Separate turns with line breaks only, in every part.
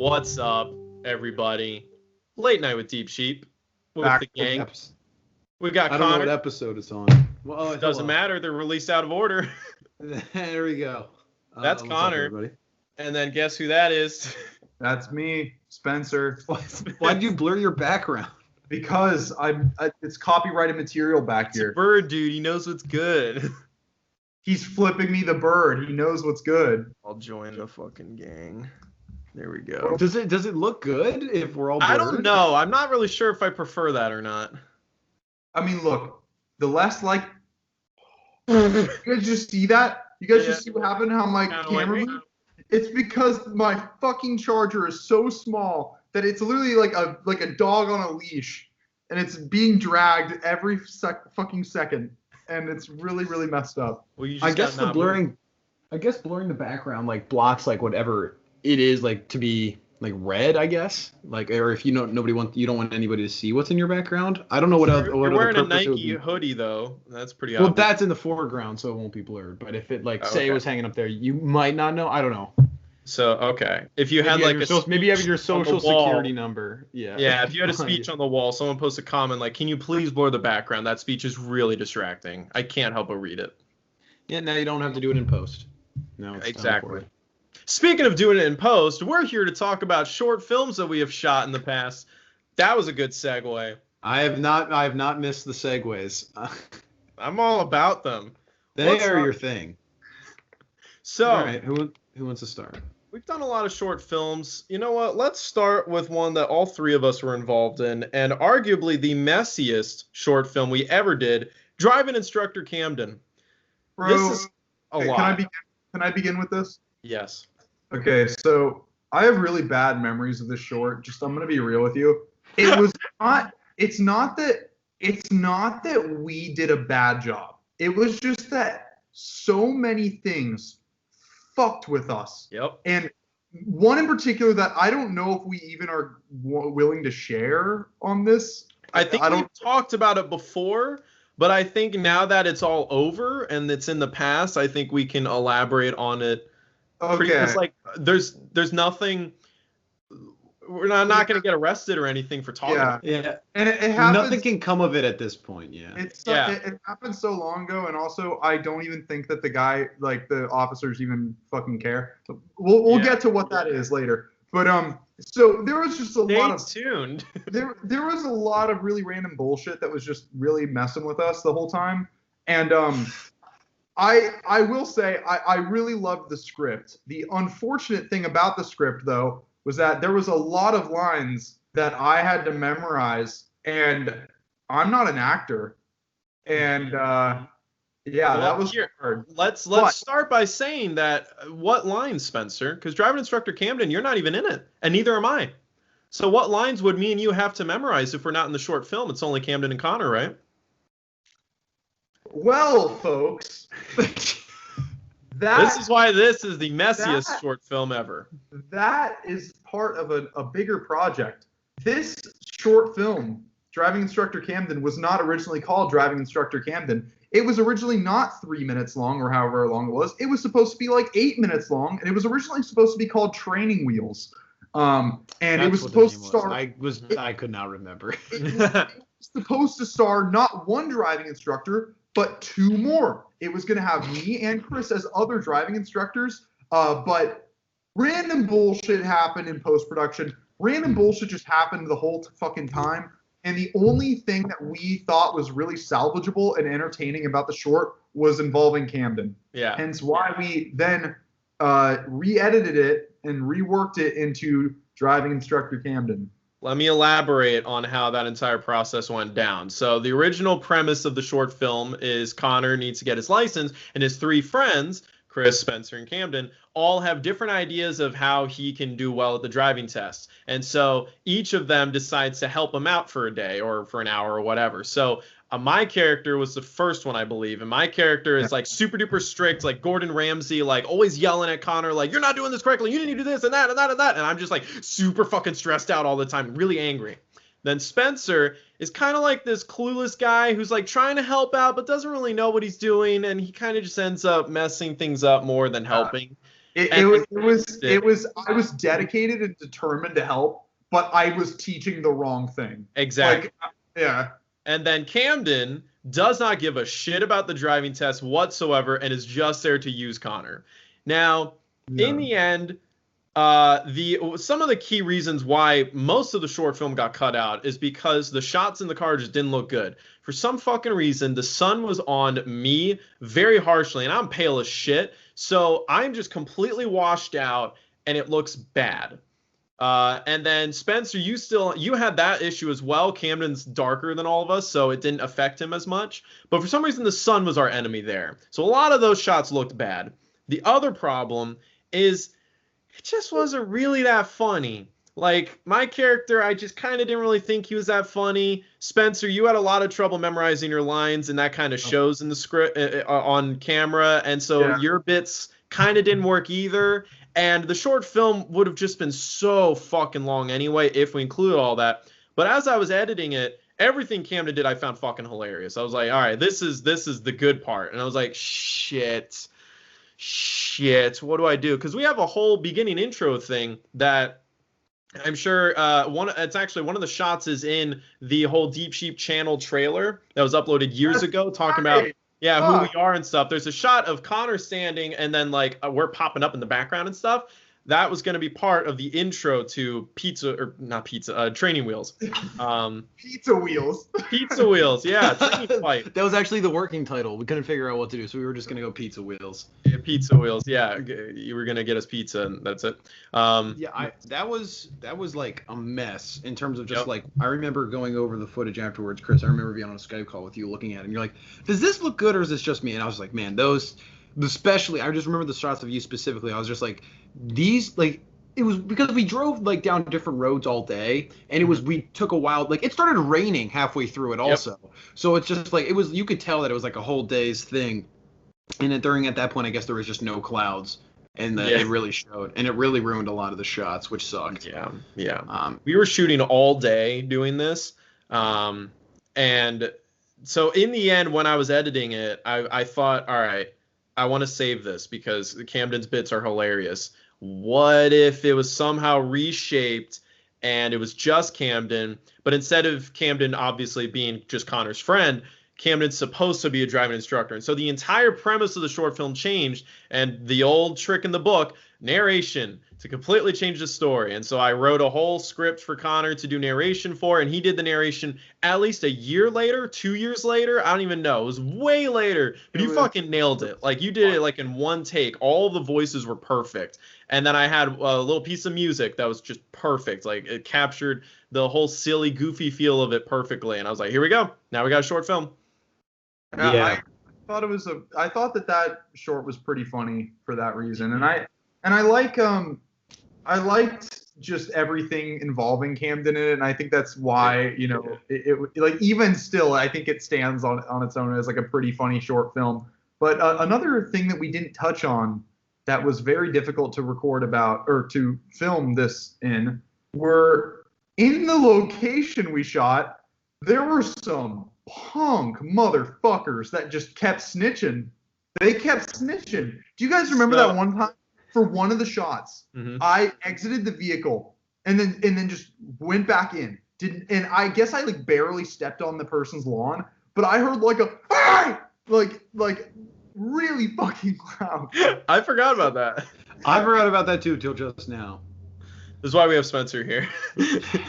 What's up, everybody? Late Night with Deep Sheep with
Back
the gang.
with
We got
I don't know
Connor.
what episode it's on. Well,
Doesn't matter. They're released out of order.
There we go.
That's
what's up,
Connor.
everybody?
And then guess who that is?
That's me, Spencer.
Why did you blur your background?
Because it's copyrighted material back
It's a
here.
bird, dude. He knows what's good.
He's flipping me the bird. He knows what's good.
I'll join the fucking gang. There we go.
Does it look good if we're all blurred?
I don't know. I'm not really sure if I prefer that or not.
I mean, look, the less like. You guys just see that? You guys just see what happened? How my
Kinda
camera
like-
moved? It's because my fucking charger is so small that it's literally like a dog on a leash, and it's being dragged every fucking second, and it's really really messed up.
Well, you just
I guess
got not
blurring the background like blocks like whatever it is like to be like red, I guess. Like, or if you don't want anybody to see what's in your background. I don't know what else.
You're wearing a Nike hoodie though. That's pretty obvious.
Well, that's in the foreground, so it won't be blurred. But if it say it was hanging up there, you might not know. I don't know.
So okay, if you had like
maybe you have your social
wall.
security number. Yeah.
Yeah, if you had a speech on the wall, someone posts a comment like, "Can you please blur the background? That speech is really distracting. I can't help but read it."
Yeah. Now you don't have to do it in post. No.
Exactly. Speaking of doing it in post, we're here to talk about short films that we have shot in the past. That was a good segue.
I have not missed the segues.
I'm all about them.
They are your thing.
So,
all right, who wants to start?
We've done a lot of short films. You know what? Let's start with one that all three of us were involved in, and arguably the messiest short film we ever did, Driving Instructor Camden.
Bro,
This is a lot.
Can I begin with this?
Yes.
Okay, so I have really bad memories of this short. I'm gonna be real with you. It was not. It's not that we did a bad job. It was just that so many things fucked with us.
Yep.
And one in particular that I don't know if we even are willing to share on this.
I think we've talked about it before, but I think now that it's all over and it's in the past, I think we can elaborate on it.
Okay.
It's like there's nothing. We're not going to get arrested or anything for talking.
Yeah.
And it happens.
Nothing can come of it at this point. Yeah.
It happened so long ago, and also I don't even think that the guy, like the officers, even fucking care. We'll get to what that is later. But so there was just a lot of
tuned.
there was a lot of really random bullshit that was just really messing with us the whole time, and I will say I really loved the script. The unfortunate thing about the script, though, was that there was a lot of lines that I had to memorize, and I'm not an actor, and that was hard.
Let's start by saying that what lines, Spencer? Because Driving Instructor Camden, you're not even in it, and neither am I. So what lines would me and you have to memorize if we're not in the short film? It's only Camden and Connor, right?
Well, folks,
this is why this is the messiest short film ever.
That is part of a bigger project. This short film, Driving Instructor Camden, was not originally called Driving Instructor Camden. It was originally not 3 minutes long or however long it was. It was supposed to be like 8 minutes long, and it was originally supposed to be called Training Wheels. And it was supposed to star.
I could not remember.
It was supposed to star not one driving instructor, but two more. It was going to have me and Chris as other driving instructors, but random bullshit happened in post-production. Random bullshit just happened the whole fucking time. And the only thing that we thought was really salvageable and entertaining about the short was involving Camden.
Yeah.
Hence why we then re-edited it and reworked it into Driving Instructor Camden.
Let me elaborate on how that entire process went down. So the original premise of the short film is Connor needs to get his license, and his three friends, Chris, Spencer, and Camden, all have different ideas of how he can do well at the driving test. And so each of them decides to help him out for a day or for an hour or whatever. So my character was the first one, I believe. And my character is like super duper strict, like Gordon Ramsay, like always yelling at Connor, like, you're not doing this correctly. You need to do this and that and that and that. And I'm just like super fucking stressed out all the time, really angry. Then Spencer is kind of like this clueless guy who's like trying to help out, but doesn't really know what he's doing. And he kind of just ends up messing things up more than helping.
It was I was dedicated and determined to help, but I was teaching the wrong thing.
Exactly.
Like, yeah.
And then Camden does not give a shit about the driving test whatsoever and is just there to use Connor. Now, in the end, some of the key reasons why most of the short film got cut out is because the shots in the car just didn't look good. For some fucking reason, the sun was on me very harshly, and I'm pale as shit. So I'm just completely washed out, and it looks bad. And then Spencer, you had that issue as well. Camden's darker than all of us, so it didn't affect him as much. But for some reason, the sun was our enemy there. So a lot of those shots looked bad. The other problem is it just wasn't really that funny. Like, my character, I just kind of didn't really think he was that funny. Spencer, you had a lot of trouble memorizing your lines, and that kind of shows in the script on camera. And so your bits kind of didn't work either. And the short film would have just been so fucking long anyway if we included all that. But as I was editing it, everything Camden did I found fucking hilarious. I was like, all right, this is the good part. And I was like, shit, what do I do? Because we have a whole beginning intro thing that I'm sure it's actually one of the shots is in the whole Deep Sheep channel trailer that was uploaded years ago talking about who we are and stuff. There's a shot of Connor standing and then like we're popping up in the background and stuff. That was going to be part of the intro to Training Wheels.
Pizza Wheels.
Pizza Wheels, yeah. Training Fight.
That was actually the working title. We couldn't figure out what to do, so we were just going to go Pizza Wheels.
Yeah, Pizza Wheels, yeah. You were going to get us pizza, and that's it.
That was like a mess in terms of just like, I remember going over the footage afterwards, Chris. I remember being on a Skype call with you looking at it, and you're like, does this look good or is this just me? And I was like, man, especially, I just remember the shots of you specifically. I was just like, these, like, it was because we drove like down different roads all day, and we took a while, like it started raining halfway through it also. So it's just like, you could tell that it was like a whole day's thing. And then at that point, I guess there was just no clouds, and it really showed, and it really ruined a lot of the shots, which sucked.
Yeah. We were shooting all day doing this, and so in the end, when I was editing it, I thought, all right, I want to save this because Camden's bits are hilarious. What if it was somehow reshaped and it was just Camden, but instead of Camden obviously being just Connor's friend, Camden's supposed to be a driving instructor. And so the entire premise of the short film changed, and the old trick in the book, narration, to completely change the story. And so I wrote a whole script for Connor to do narration for, and he did the narration at least a year later, 2 years later. I don't even know. It was way later, but you fucking nailed it. Like, you did it like in one take. All the voices were perfect. And then I had a little piece of music that was just perfect. Like, it captured the whole silly, goofy feel of it perfectly. And I was like, here we go. Now we got a short film.
I thought that short was pretty funny for that reason. And I liked just everything involving Camden in it, and I think that's why, it like, even still, I think it stands on its own as like a pretty funny short film. But another thing that we didn't touch on that was very difficult to record about or to film this in were in the location we shot, there were some punk motherfuckers that just kept snitching. They kept snitching. Do you guys remember that one time? For one of the shots, I exited the vehicle and then just went back in. And I guess I like barely stepped on the person's lawn, but I heard like a like really fucking loud.
I forgot about that.
I forgot about that too till just now.
This is why we have Spencer here.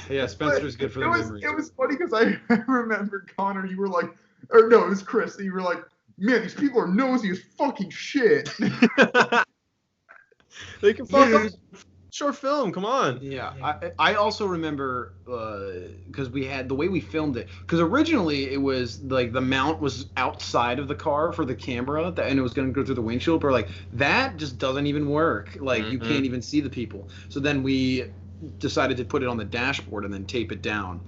Yeah, Spencer's good for the memories.
It was funny because I remember, Connor, you were like, or no, it was Chris. You were like, man, these people are nosy as fucking shit.
They can fuck up short film. Come on.
Yeah, I also remember because we had the way we filmed it. Because originally it was like the mount was outside of the car for the camera, and it was going to go through the windshield. But like that just doesn't even work. Like you can't even see the people. So then we decided to put it on the dashboard and then tape it down,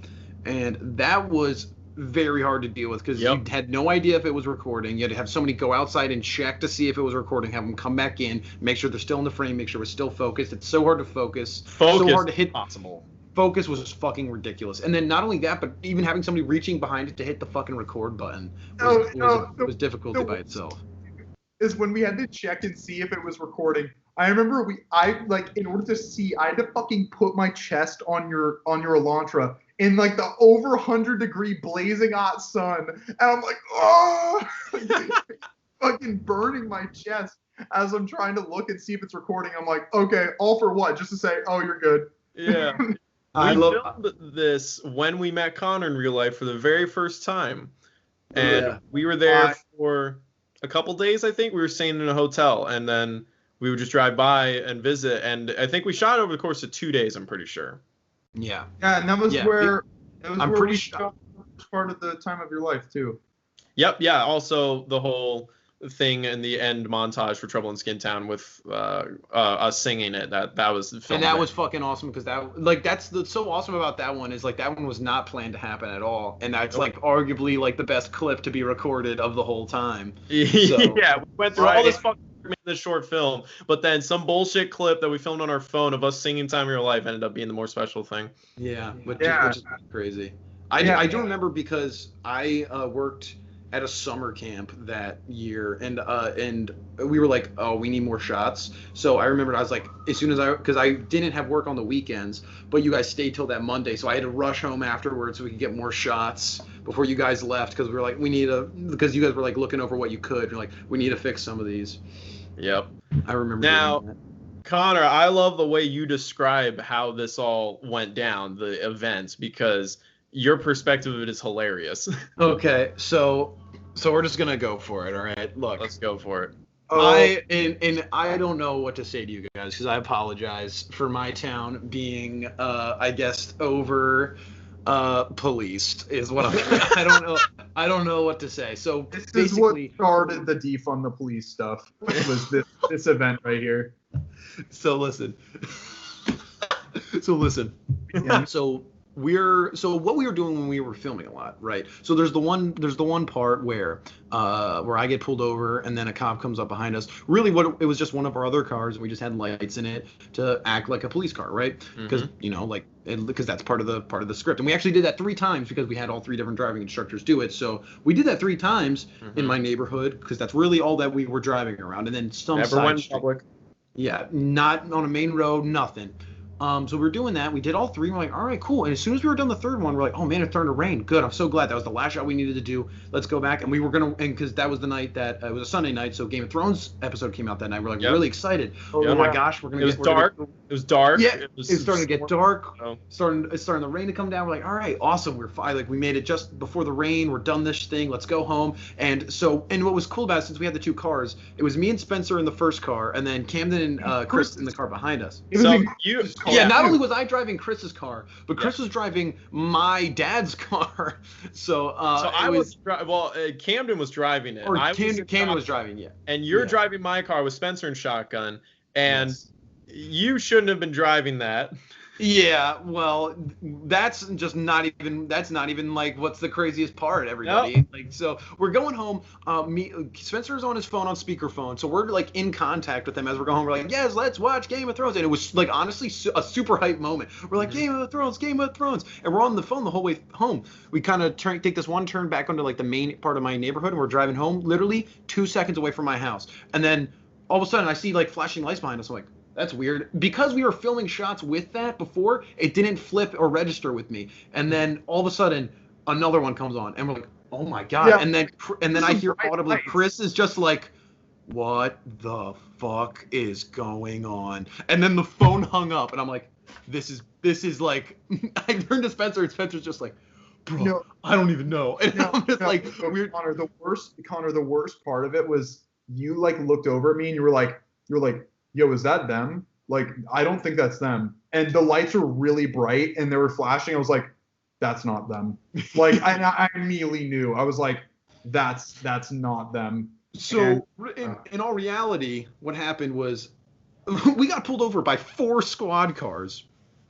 and that was very hard to deal with because you had no idea if it was recording. You had to have somebody go outside and check to see if it was recording, have them come back in, make sure they're still in the frame, make sure it's still focused. It's so hard to focus. So hard to hit.
Possible.
Focus was fucking ridiculous. And then not only that, but even having somebody reaching behind it to hit the fucking record button was difficulty by itself.
is when we had to check and see if it was recording. I remember in order to see, I had to fucking put my chest on your Elantra in like the over 100-degree blazing hot sun, and I'm like, oh, fucking burning my chest as I'm trying to look and see if it's recording. I'm like, okay, all for what? Just to say, oh, you're good.
Yeah. We filmed this when we met Connor in real life for the very first time. And we were there for a couple days, I think. We were staying in a hotel, and then we would just drive by and visit. And I think we shot over the course of 2 days, I'm pretty sure.
Yeah, and that was where
I'm pretty sure
part of the time of your life too.
Yep, yeah. Also, the whole thing in the end montage for Trouble in Skin Town with us singing it. That was filmed.
And that was fucking awesome because that's so awesome about that one is like that one was not planned to happen at all, and that's like arguably like the best clip to be recorded of the whole time. So,
yeah, we went through all this fucking in this short film, but then some bullshit clip that we filmed on our phone of us singing "Time of Your Life" ended up being the more special thing.
Yeah, which is crazy. I do remember because I worked at a summer camp that year, and we were like, oh, we need more shots. So I remember I was like, as soon as because I didn't have work on the weekends, but you guys stayed till that Monday, so I had to rush home afterwards so we could get more shots before you guys left, because we were like, because you guys were like looking over what you could. You're like, we need to fix some of these.
Yep.
I remember.
Now, Connor, I love the way you describe how this all went down, the events, because your perspective of it is hilarious.
Okay, so we're just gonna go for it, all right? Look,
let's go for it.
I don't know what to say to you guys because I apologize for my town being, I guess, over policed is what I don't know what to say. So
this is what started the defund the police stuff. Was this event right here?
So listen. Yeah. So what we were doing when we were filming a lot, right? So there's the one part where I get pulled over and then a cop comes up behind us. Really, it was just one of our other cars, and we just had lights in it to act like a police car, right? Because because that's part of the script, and we actually did that 3 times because we had all 3 different driving instructors do it. So we did that 3 times in my neighborhood because that's really all that we were driving around, and then some
never
side
went
street.
public.
Yeah, not on a main road, nothing. So we were doing that. We did all 3. We're like, all right, cool. And as soon as we were done the 3rd one, we're like, oh man, it's starting to rain. Good. I'm so glad. That was the last shot we needed to do. Let's go back. And we were and because that was the night that it was a Sunday night, so Game of Thrones episode came out that night. We're like really excited. Oh my gosh, we're gonna. It
was dark.
Yeah, it was starting to get dark. It's starting the rain to come down. We're like, all right, awesome. We're fine. Like we made it just before the rain. We're done this thing. Let's go home. And what was cool about it, since we had the 2 cars, it was me and Spencer in the first car, and then Camden and Chris in the car behind us. Not only was I driving Chris's car, but Chris was driving my dad's car.
Camden was driving it.
Or Camden was driving, yeah.
And you're driving my car with Spencer and shotgun, and you shouldn't have been driving that.
Yeah, well, that's not even like what's the craziest part, everybody. Nope. Like, so we're going home. Spencer's on his phone on speakerphone, so we're like in contact with him as we're going home. We're like, yes, let's watch Game of Thrones, and it was like honestly a super hype moment. We're like, Game of Thrones, and we're on the phone the whole way home. We kind of take this one turn back onto like the main part of my neighborhood, and we're driving home, literally 2 seconds away from my house, and then all of a sudden I see like flashing lights behind us. I'm like, that's weird. Because we were filming shots with that before, it didn't flip or register with me. And then all of a sudden, another one comes on, and we're like, "Oh my god!" Yeah. And then I hear audibly, Chris is just like, "What the fuck is going on?" And then the phone hung up, and I'm like, "This is like," I turned to Spencer, and Spencer's just like, "Bro, I don't even know." And I'm just like,
weird. Connor, the worst part of it was you like looked over at me, and you were like. Yo, is that them? Like, I don't think that's them. And the lights were really bright and they were flashing. I was like, that's not them. Like, I immediately knew. I was like, that's not them.
So, in all reality, what happened was we got pulled over by 4 squad cars.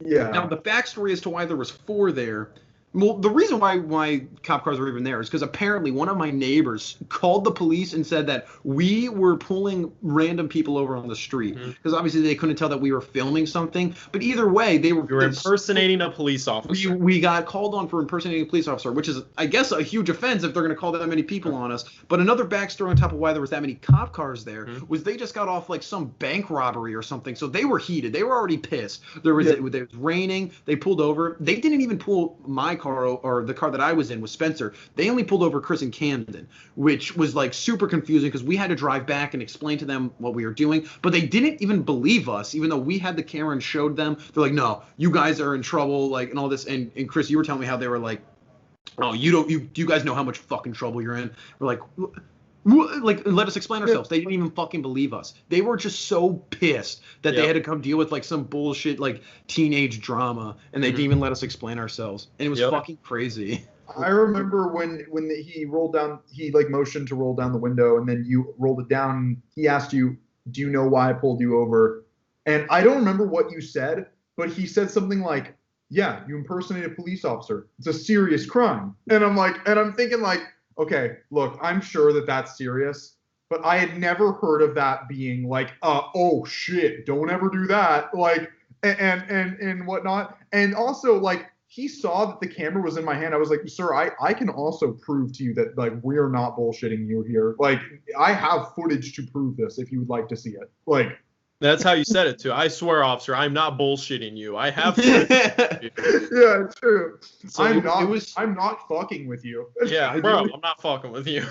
Yeah.
Now, the backstory as to why there was 4 there, Well, the reason why cop cars were even there is because apparently one of my neighbors called the police and said that we were pulling random people over on the street because obviously they couldn't tell that we were filming something. But either way,
You were impersonating a police officer.
We got called on for impersonating a police officer, which is, I guess, a huge offense if they're going to call that many people on us. But another backstory on top of why there was that many cop cars there was they just got off like some bank robbery or something, so they were heated. They were already pissed. It was raining. They pulled over. They didn't even pull my car, or the car that I was in with Spencer. They only pulled over Chris and Camden, which was like super confusing because we had to drive back and explain to them what we were doing. But they didn't even believe us, even though we had the camera and showed them. They're like, no, you guys are in trouble, like, and all this. And Chris, you were telling me how they were like, oh, you guys know how much fucking trouble you're in. We're like, let us explain ourselves. They didn't even fucking believe us. They were just so pissed that they had to come deal with like some bullshit like teenage drama, and they didn't even let us explain ourselves. And it was fucking crazy.
I remember when he rolled down, he like motioned to roll down the window, and then you rolled it down. He asked you, "Do you know why I pulled you over?" And I don't remember what you said, but he said something like, "Yeah, you impersonate a police officer. It's a serious crime." And I'm thinking like, okay, look, I'm sure that that's serious, but I had never heard of that being like, oh shit, don't ever do that, like, and whatnot. And also, like, he saw that the camera was in my hand. I was like, sir, I can also prove to you that, like, we're not bullshitting you here. Like, I have footage to prove this if you would like to see it. Like,
that's how you said it too. I swear, officer, I'm not bullshitting you. I have footage.
Yeah, true.
So
I'm not fucking with you.
Yeah, bro, I'm not fucking with you.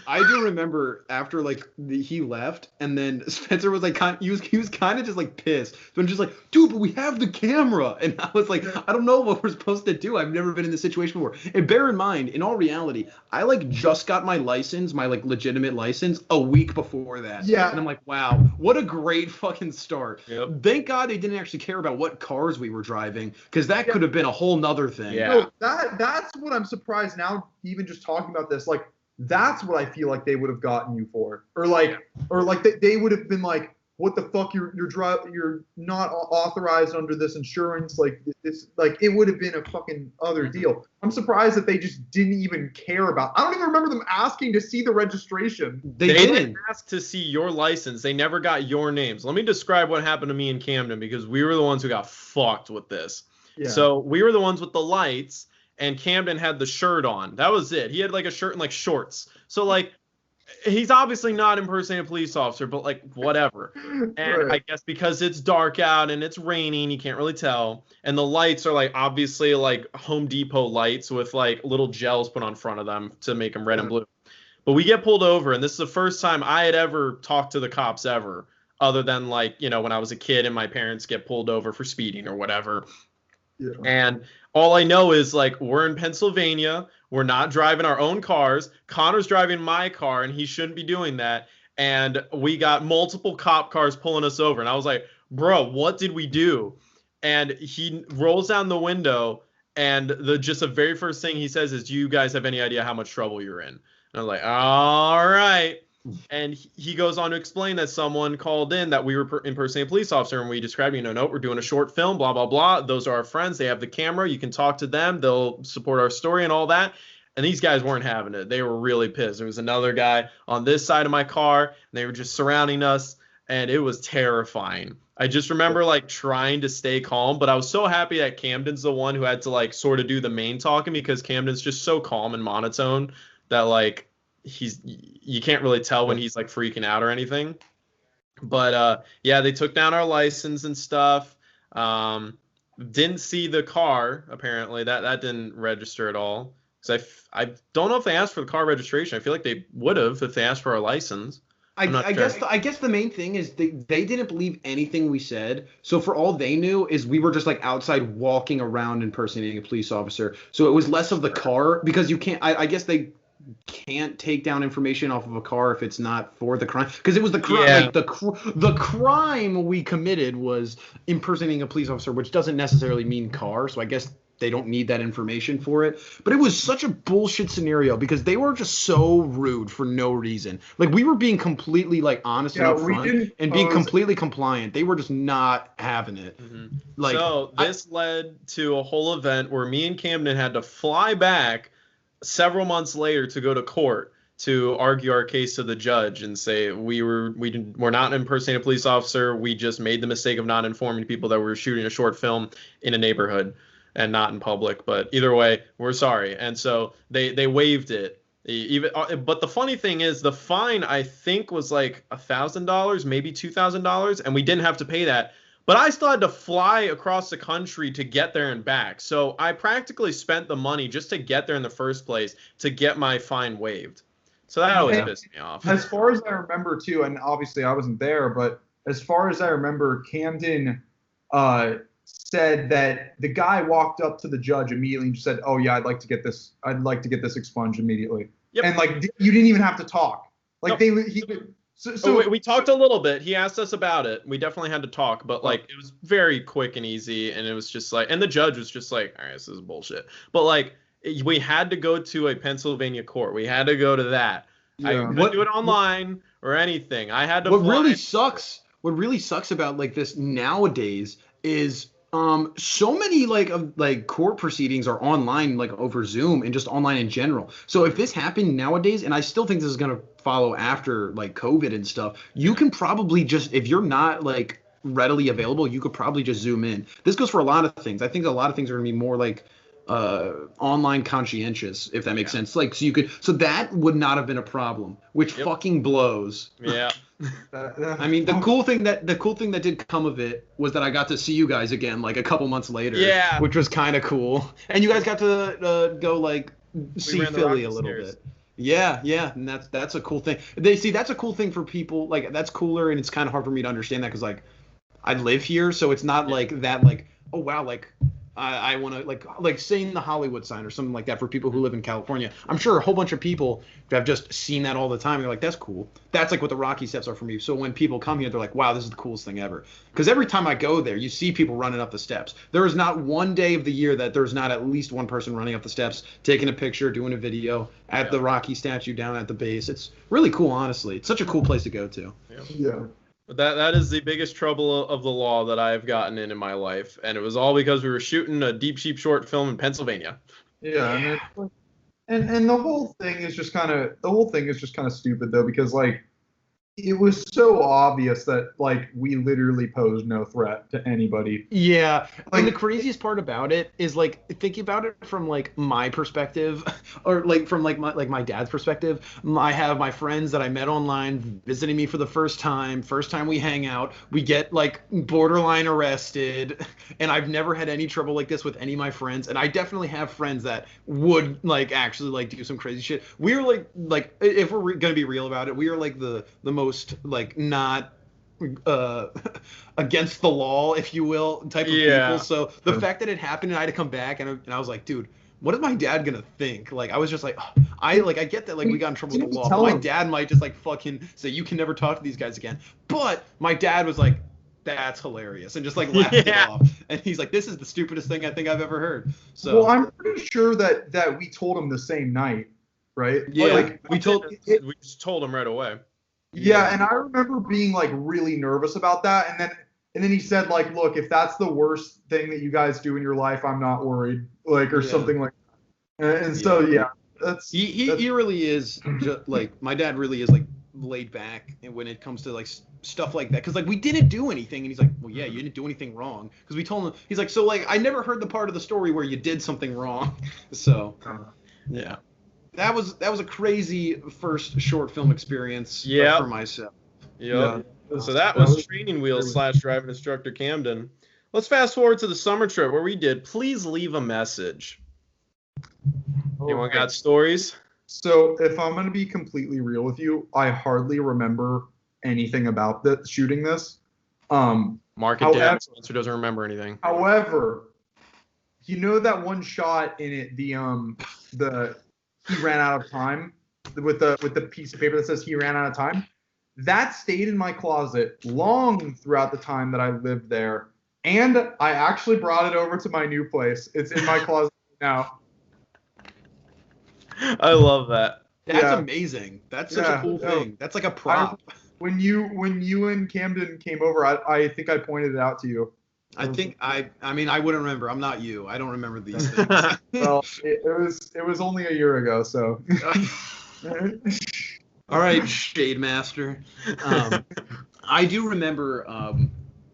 I do remember after like he left, and then Spencer was like, he was kind of just like pissed. So I'm just like, dude, but we have the camera, and I was like, I don't know what we're supposed to do. I've never been in this situation before. And bear in mind, in all reality, I like just got my license, my like legitimate license, a week before that.
Yeah.
And I'm like, wow, what a great fucking start. Yep. Thank God they didn't actually care about what cars we were driving, because that could have been a whole nother thing.
Yeah.
No, that's what I'm surprised now, even just talking about this, like, that's what I feel like they would have gotten you for, or like they would have been like, what the fuck, you're not authorized under this insurance, like it's like it would have been a fucking other deal. I'm surprised that they just didn't even care about. I don't even remember them asking to see the registration.
They didn't ask to see your license. They never got your names. Let me describe what happened to me in Camden, because we were the ones who got fucked with this. Yeah. So we were the ones with the lights, and Camden had the shirt on. That was it. He had like a shirt and like shorts. So like, he's obviously not impersonating a police officer, but like whatever. And right. I guess because it's dark out and it's raining, you can't really tell. And the lights are like obviously like Home Depot lights with like little gels put on front of them to make them red and blue. But we get pulled over, and this is the first time I had ever talked to the cops ever, other than like, you know, when I was a kid and my parents get pulled over for speeding or whatever. Yeah. And all I know is like, we're in Pennsylvania. We're not driving our own cars. Connor's driving my car, and he shouldn't be doing that. And we got multiple cop cars pulling us over. And I was like, bro, what did we do? And he rolls down the window, and the very first thing he says is, do you guys have any idea how much trouble you're in? And I was like, all right. And he goes on to explain that someone called in that we were impersonating a police officer, and we described, no, we're doing a short film, blah, blah, blah. Those are our friends. They have the camera. You can talk to them. They'll support our story and all that. And these guys weren't having it. They were really pissed. There was another guy on this side of my car, and they were just surrounding us, and it was terrifying. I just remember like trying to stay calm, but I was so happy that Camden's the one who had to like sort of do the main talking, because Camden's just so calm and monotone that like, you can't really tell when he's like freaking out or anything. But yeah, they took down our license and stuff. Didn't see the car, apparently. That didn't register at all, because I don't know if they asked for the car registration. I feel like they would have if they asked for our license.
I guess the main thing is they didn't believe anything we said. So for all they knew is we were just like outside walking around impersonating a police officer. So it was less of the car, because you can't, I guess they can't take down information off of a car if it's not for the crime, because it was the crime. Yeah. Like the crime we committed was impersonating a police officer, which doesn't necessarily mean car. So I guess they don't need that information for it. But it was such a bullshit scenario because they were just so rude for no reason. Like we were being completely like honest and upfront and being completely compliant. They were just not having it.
Mm-hmm.
Like
so this led to a whole event where me and Camden had to fly back several months later to go to court to argue our case to the judge and say we're not impersonating a police officer. We just made the mistake of not informing people that we were shooting a short film in a neighborhood and not in public. But either way, we're sorry. And so they waived it. But the funny thing is, the fine I think was like $1,000, maybe $2,000, and we didn't have to pay that. But I still had to fly across the country to get there and back. So I practically spent the money just to get there in the first place to get my fine waived. So that always pissed me off.
As far as I remember, too, and obviously I wasn't there, but as far as I remember, Camden said that the guy walked up to the judge immediately and just said, "Oh yeah, I'd like to get this expunged immediately." Yep. And like you didn't even have to talk. Like
nope. So we talked a little bit. He asked us about it. We definitely had to talk, but like it was very quick and easy, and it was just like, and the judge was just like, "All right, this is bullshit." But like we had to go to a Pennsylvania court. We had to go to that. Yeah. I couldn't do it online or anything. I had to.
What really sucks about like this nowadays is so many like court proceedings are online, like over Zoom and just online in general. So if this happened nowadays, and I still think this is gonna follow after like COVID and stuff, you can probably just, if you're not like readily available, you could probably just Zoom in. This goes for a lot of things. I think a lot of things are gonna be more like online conscientious, if that makes sense. Like so that would not have been a problem, which fucking blows.
Yeah.
I mean, the cool thing that did come of it was that I got to see you guys again like a couple months later.
Yeah.
Which was kind of cool. And you guys got to go like see Philly a little bit. Yeah, and that's a cool thing. That's a cool thing for people. Like that's cooler, and it's kind of hard for me to understand that because like I live here, so it's not like that. Like, oh wow, like I want to like saying the Hollywood sign or something like that for people who live in California. I'm sure a whole bunch of people have just seen that all the time. They're like, that's cool. That's like what the Rocky steps are for me. So when people come here, they're like, wow, this is the coolest thing ever. Because every time I go there, you see people running up the steps. There is not one day of the year that there's not at least one person running up the steps, taking a picture, doing a video at the Rocky statue down at the base. It's really cool, honestly. It's such a cool place to go to.
Yeah.
But that is the biggest trouble of the law that I have gotten in my life, and it was all because we were shooting a Deep Sheep short film in Pennsylvania.
Yeah, and the whole thing is just kind of stupid though, because like it was so obvious that like we literally posed no threat to anybody.
Yeah, like, and the craziest part about it is like thinking about it from like my perspective, or like from like my dad's perspective. I have my friends that I met online visiting me for the first time. First time we hang out, we get like borderline arrested, and I've never had any trouble like this with any of my friends. And I definitely have friends that would like actually like do some crazy shit. We're like if we're gonna be real about it, we are like the most like not against the law, if you will, type of people. So the fact that it happened and I had to come back and I was like, dude, what is my dad gonna think? Like I was just like, I get that like we got in trouble with the law, but my dad might just like fucking say you can never talk to these guys again. But my dad was like, that's hilarious, and just like laughed it off. And he's like, this is the stupidest thing I think I've ever heard. So
well, I'm pretty sure that we told him the same night, right?
Yeah,
like,
we just told him right away.
Yeah, and I remember being like really nervous about that, and then he said like, look, if that's the worst thing that you guys do in your life, I'm not worried, like, or something like that. And so that's
he really is just like, my dad really is like laid back when it comes to like stuff like that, because like we didn't do anything, and he's like, well, yeah, you didn't do anything wrong, because we told him, he's like, so like I never heard the part of the story where you did something wrong. So
yeah.
That was a crazy first short film experience for myself.
Yeah. So that was Training Wheels / Driving Instructor Camden. Let's fast forward to the summer trip where we did Please Leave a Message. Anyone got stories?
So if I'm going to be completely real with you, I hardly remember anything about shooting this.
Mark it down. Spencer doesn't remember anything.
However, you know that one shot in it, the he ran out of time with the piece of paper that says he ran out of time. That stayed in my closet long throughout the time that I lived there, And I actually brought it over to my new place. It's in my closet now.
I love that.
That's amazing. That's such a cool thing. That's like a prop.
When you and Camden came over, I think I pointed it out to you.
I mean, I wouldn't remember. I'm not you. I don't remember these things.
Well, it was only a year ago, so.
All right, Shade Master. I do remember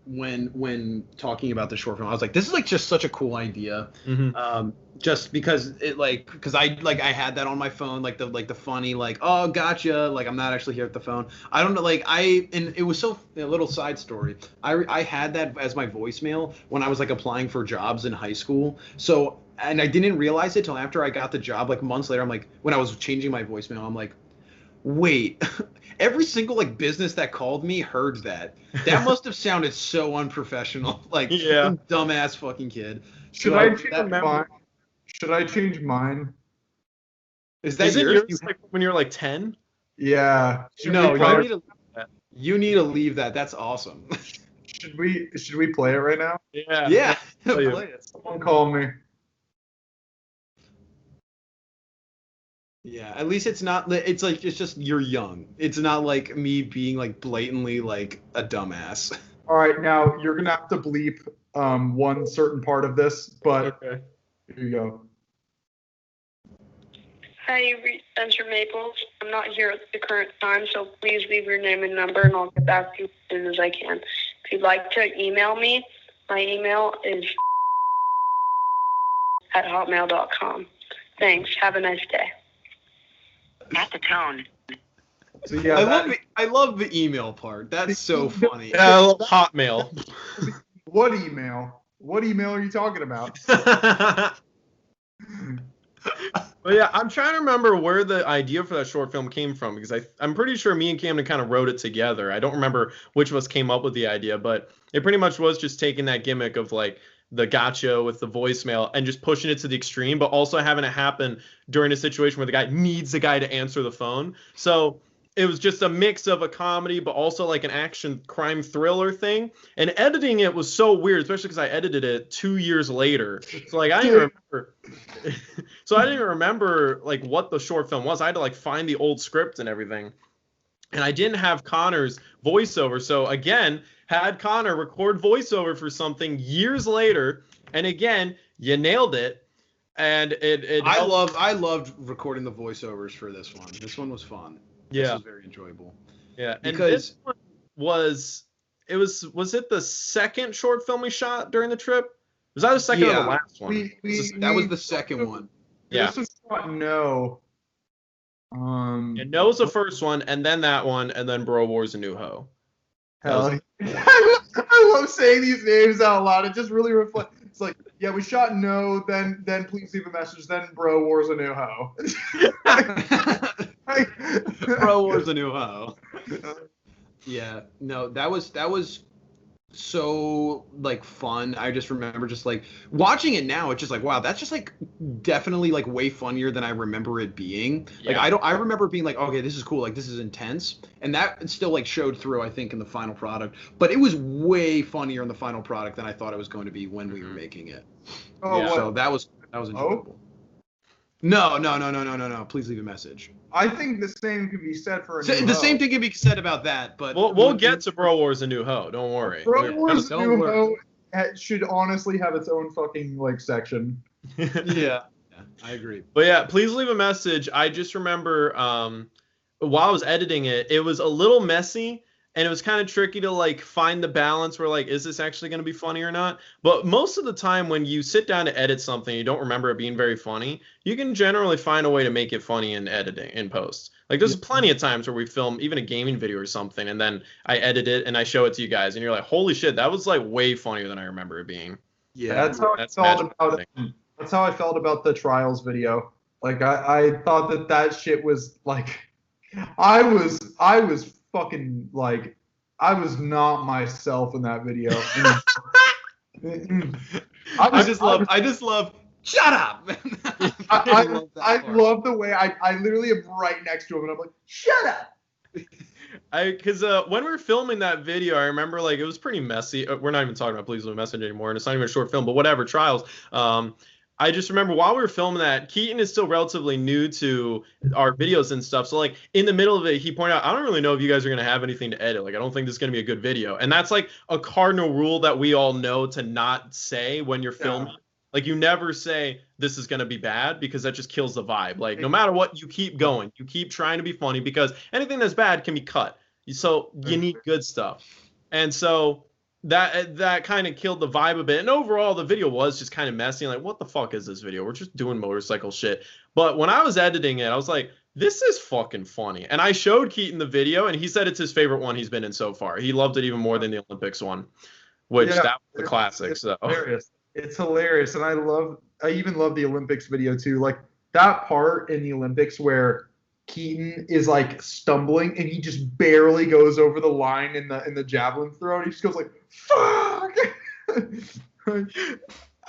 when talking about the short film, I was like, this is like just such a cool idea.
Mm-hmm.
Just because because I had that on my phone, like the funny, like, oh, gotcha, like I'm not actually here at the phone. I don't know, and it was so, a little side story. I had that as my voicemail when I was like applying for jobs in high school. So, and I didn't realize it till after I got the job, like months later. I'm like, when I was changing my voicemail, I'm like, wait, every single like business that called me heard that. That must have sounded so unprofessional. Like, dumbass fucking kid.
Should I change mine?
Is that yours?
Like when you're like 10?
Yeah.
You need to leave that. That's awesome.
Should we play it right now?
Yeah.
Yeah. Play it.
Someone call me.
Yeah, at least it's not. It's like, it's just, you're young. It's not like me being like blatantly like a dumbass.
All right, now you're gonna have to bleep one certain part of this, but
Okay.
Here you go.
Hi, you've reached Spencer Maples. I'm not here at the current time, so please leave your name and number, and I'll get back to you as soon as I can. If you'd like to email me, my email is @hotmail.com. Thanks. Have a nice day. At the tone.
So yeah,
I love the email part. That's so funny.
Yeah, I love Hotmail.
What email? What email are you talking about?
But yeah, I'm trying to remember where the idea for that short film came from, because I'm pretty sure me and Camden kind of wrote it together. I don't remember which of us came up with the idea, but it pretty much was just taking that gimmick of like the gotcha with the voicemail and just pushing it to the extreme, but also having it happen during a situation where the guy needs the guy to answer the phone. So it was just a mix of a comedy, but also like an action crime thriller thing. And editing it was so weird, especially because I edited it 2 years later. So like I didn't remember. So I didn't even remember like what the short film was. I had to like find the old script and everything. And I didn't have Connor's voiceover. So again, had Connor record voiceover for something years later. And again, you nailed it. And
I loved recording the voiceovers for this one. This one was fun.
Yeah.
This was very enjoyable.
Yeah. And
because
this one was it the second short film we shot during the trip? Was that the second or the last one?
That was the second one.
Yeah.
This was not No.
And No was the first one, and then that one, and then Bro Wars A New Ho.
Hell, I love saying these names out loud. It just really reflects. It's like, yeah, we shot No, then please leave a message, then Bro Wars A New Ho.
Bro Wars A New Ho. Yeah, no, that was so like fun. I just remember just like watching it now. It's just like, wow, that's just like definitely like way funnier than I remember it being.
Yeah.
Like I remember being like, okay, this is cool, like this is intense, and that still like showed through, I think, in the final product. But it was way funnier in the final product than I thought it was going to be when we were making it.
Oh,
Yeah.
So that was enjoyable. No. Please leave a message.
I think the same could be said for
The same thing can be said about that, but
We'll get to Bro Wars A New Ho. Don't worry.
Bro Wars
Don't
New
worry.
Ho should honestly have its own fucking like section.
Yeah, I agree.
But yeah, please leave a message. I just remember while I was editing it, it was a little messy, and it was kind of tricky to like find the balance where like, is this actually going to be funny or not? But most of the time when you sit down to edit something, you don't remember it being very funny, you can generally find a way to make it funny in editing, in post. Like there's plenty of times where we film even a gaming video or something, and then I edit it and I show it to you guys, and you're like, holy shit, that was like way funnier than I remember it being.
Yeah,
That's how I felt about the trials video. Like I thought that shit was like, I was fucking like, I was not myself in that video.
I just love shut up.
I love the way I literally am right next to him, and I'm like, shut up.
Because when we were filming that video, I remember like it was pretty messy. We're not even talking about Please Leave a Message anymore, and it's not even a short film, but whatever, Trials. I just remember while we were filming that, Keaton is still relatively new to our videos and stuff. So like in the middle of it, he pointed out, I don't really know if you guys are gonna have anything to edit. Like I don't think this is gonna be a good video. And that's like a cardinal rule that we all know to not say when you're filming. Like you never say this is gonna be bad because that just kills the vibe. Like no matter what, you keep going. You keep trying to be funny because anything that's bad can be cut. So you need good stuff. And so that kind of killed the vibe a bit. And overall, the video was just kind of messy. Like, what the fuck is this video? We're just doing motorcycle shit. But when I was editing it, I was like, this is fucking funny. And I showed Keaton the video, and he said it's his favorite one he's been in so far. He loved it even more than the Olympics one, which that was the classic.
It's hilarious. It's hilarious. And I even love the Olympics video too. Like that part in the Olympics where Keaton is like stumbling and he just barely goes over the line in the javelin throw, and he just goes like, fuck.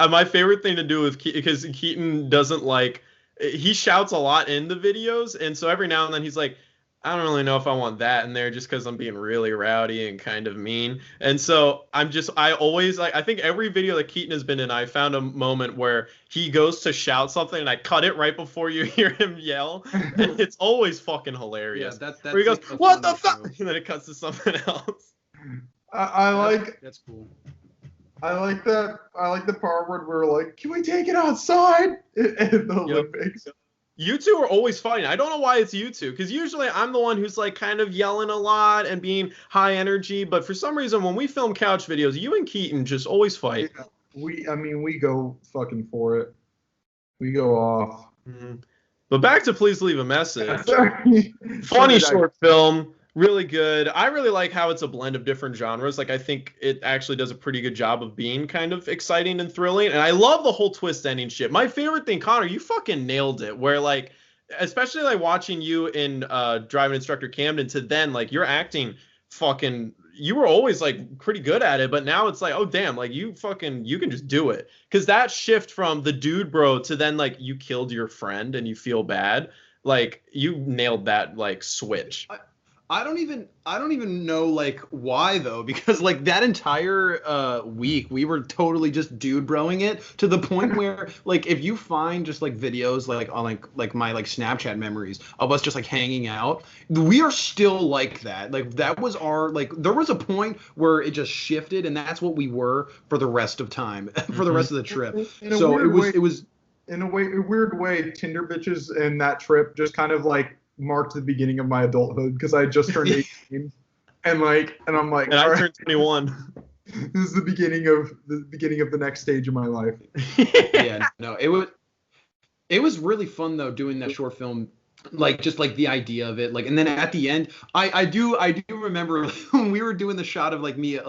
My favorite thing to do with Keaton, because Keaton doesn't like, he shouts a lot in the videos, and so every now and then he's like, I don't really know if I want that in there just because I'm being really rowdy and kind of mean. And so I always like, I think every video that Keaton has been in, I found a moment where he goes to shout something and I cut it right before you hear him yell. And it's always fucking hilarious.
Yeah, that's
where he goes, what the fuck? And then it cuts to something else.
That's cool.
I like that. I like the part where we're like, can we take it outside in the Olympics?
You two are always fighting. I don't know why it's you two, because usually I'm the one who's like kind of yelling a lot and being high energy. But for some reason, when we film couch videos, you and Keaton just always fight.
Yeah, we go fucking for it. We go off.
Mm-hmm. But back to Please Leave a Message. Funny short film. Really good. I really like how it's a blend of different genres. Like I think it actually does a pretty good job of being kind of exciting and thrilling. And I love the whole twist ending shit. My favorite thing, Connor, you fucking nailed it. Where like, especially like watching you in Driving Instructor Camden to then like your acting fucking, you were always like pretty good at it, but now it's like, oh damn, like you can just do it. Cause that shift from the dude bro to then like you killed your friend and you feel bad. Like you nailed that like switch.
I don't even know like why though, because like that entire week we were totally just dude broing it to the point where like if you find just like videos like on like my like Snapchat memories of us just like hanging out, we are still like that. Like that was our like there was a point where it just shifted, and that's what we were for the rest of time for the rest of the trip. So it was
in a weird way, Tinder bitches and that trip just kind of like marked the beginning of my adulthood, because I just turned 18 and I'm like,
and I turned 21.
This is the beginning of the next stage of my life.
Yeah, no, it was really fun though doing that short film, like just like the idea of it, like, and then at the end I do remember when we were doing the shot of like me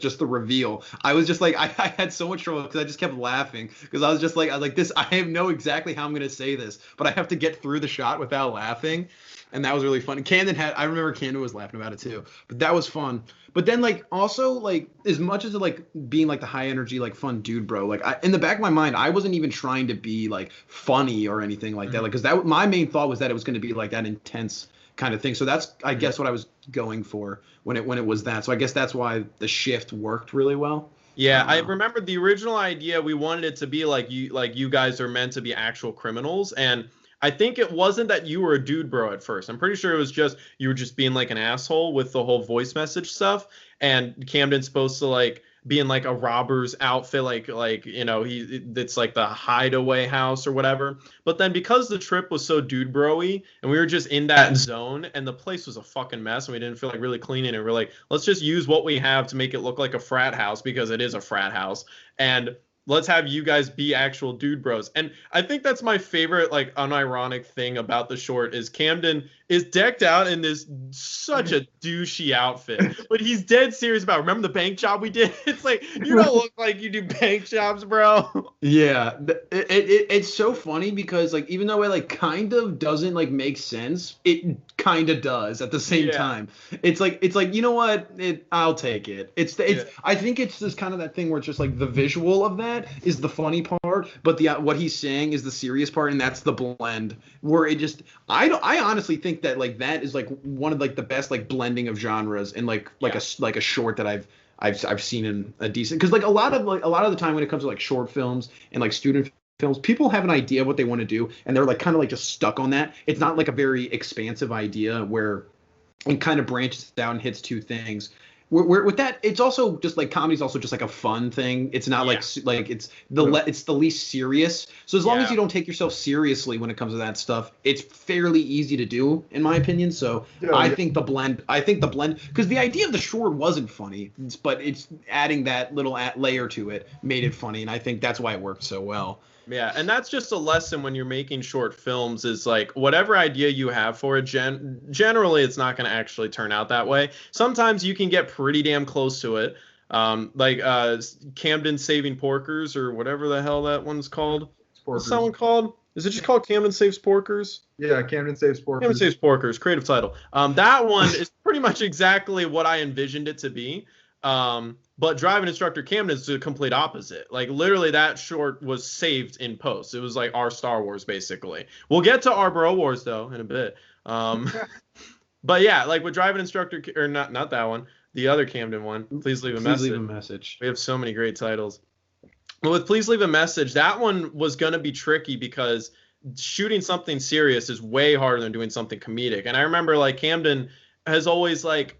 just the reveal. I was just like I had so much trouble because I just kept laughing because I was like this, I know exactly how I'm gonna say this, but I have to get through the shot without laughing. And that was really fun. I remember Camden was laughing about it too, but that was fun. But then like also like as much as like being like the high energy like fun dude bro, like in the back of my mind I wasn't even trying to be like funny or anything like that, like because that my main thought was that it was going to be like that intense kind of thing. So that's I guess what I was going for when it was that. So I guess that's why the shift worked really well.
Yeah, I remember the original idea. We wanted it to be like you guys are meant to be actual criminals, and I think it wasn't that you were a dude bro at first. I'm pretty sure it was just you were just being like an asshole with the whole voice message stuff. And Camden's supposed to like be in like a robber's outfit, like you know it's like the hideaway house or whatever. But then because the trip was so dude bro-y and we were just in that zone and the place was a fucking mess and we didn't feel like really cleaning it, we're like, let's just use what we have to make it look like a frat house, because it is a frat house. And let's have you guys be actual dude bros. And I think that's my favorite, like, unironic thing about the short is Camden is decked out in this such a douchey outfit. But he's dead serious about it. Remember the bank job we did? It's like, you don't look like you do bank jobs, bro.
Yeah. It's so funny because, like, even though it, like, kind of doesn't, like, make sense, it kind of does at the same time. It's like, you know what? I'll take it. I think it's just kind of that thing where it's just, like, the visual of that is the funny part, but what he's saying is the serious part, and that's the blend where it just I honestly think think that like that is like one of like the best like blending of genres and like a short that I've seen in a decent, because like a lot of the time when it comes to like short films and like student films, people have an idea of what they want to do and they're like kind of like just stuck on that. It's not like a very expansive idea where it kind of branches out and hits two things. Where with that, it's also just like comedy's also just like a fun thing. It's not like it's the least serious. So as long as you don't take yourself seriously when it comes to that stuff, it's fairly easy to do, in my opinion. So I think the blend, because the idea of the short wasn't funny, but it's adding that little layer to it made it funny, and I think that's why it worked so well.
Yeah, and that's just a lesson when you're making short films, is like whatever idea you have for it, generally it's not going to actually turn out that way. Sometimes you can get pretty damn close to it. Like Camden Saving Porkers, or whatever the hell that one's called. What's that one called? Is it just called Camden Saves Porkers?
Yeah, Camden Saves Porkers.
Camden Saves Porkers, creative title. That one is pretty much exactly what I envisioned it to be. But Driving Instructor Camden is the complete opposite. Like literally that short was saved in post. It was like our Star Wars basically. We'll get to our Bro Wars though in a bit. But yeah, like with Driving Instructor, or not that one, the other Camden one, Please Leave a Message. We have so many great titles. But with Please Leave a Message, that one was going to be tricky because shooting something serious is way harder than doing something comedic. And I remember like Camden has always like,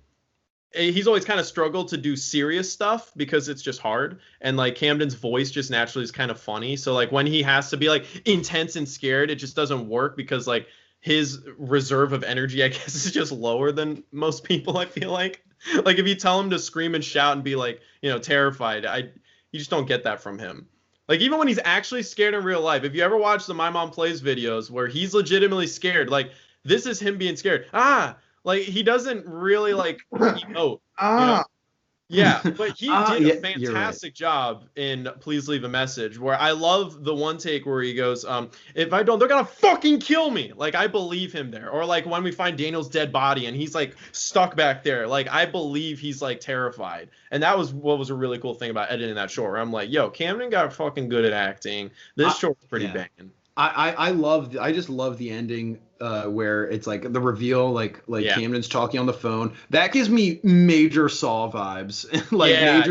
he's always kind of struggled to do serious stuff because it's just hard. And like Camden's voice just naturally is kind of funny. So like when he has to be like intense and scared, it just doesn't work because like his reserve of energy, I guess, is just lower than most people, I feel like. Like if you tell him to scream and shout and be like, you know, terrified, you just don't get that from him. Like even when he's actually scared in real life, if you ever watch the My Mom Plays videos where he's legitimately scared, like this is him being scared. Like he doesn't really like emote. You know? Yeah, but he did a fantastic job in Please Leave a Message, where I love the one take where he goes, if I don't, they're gonna fucking kill me. Like I believe him there. Or like when we find Daniel's dead body and he's like stuck back there, like I believe he's like terrified. And that was what was a really cool thing about editing that short, where I'm like, yo, Camden got fucking good at acting. This short's pretty banging.
I just love the ending where it's like the reveal, like Camden's talking on the phone. That gives me major Saw vibes.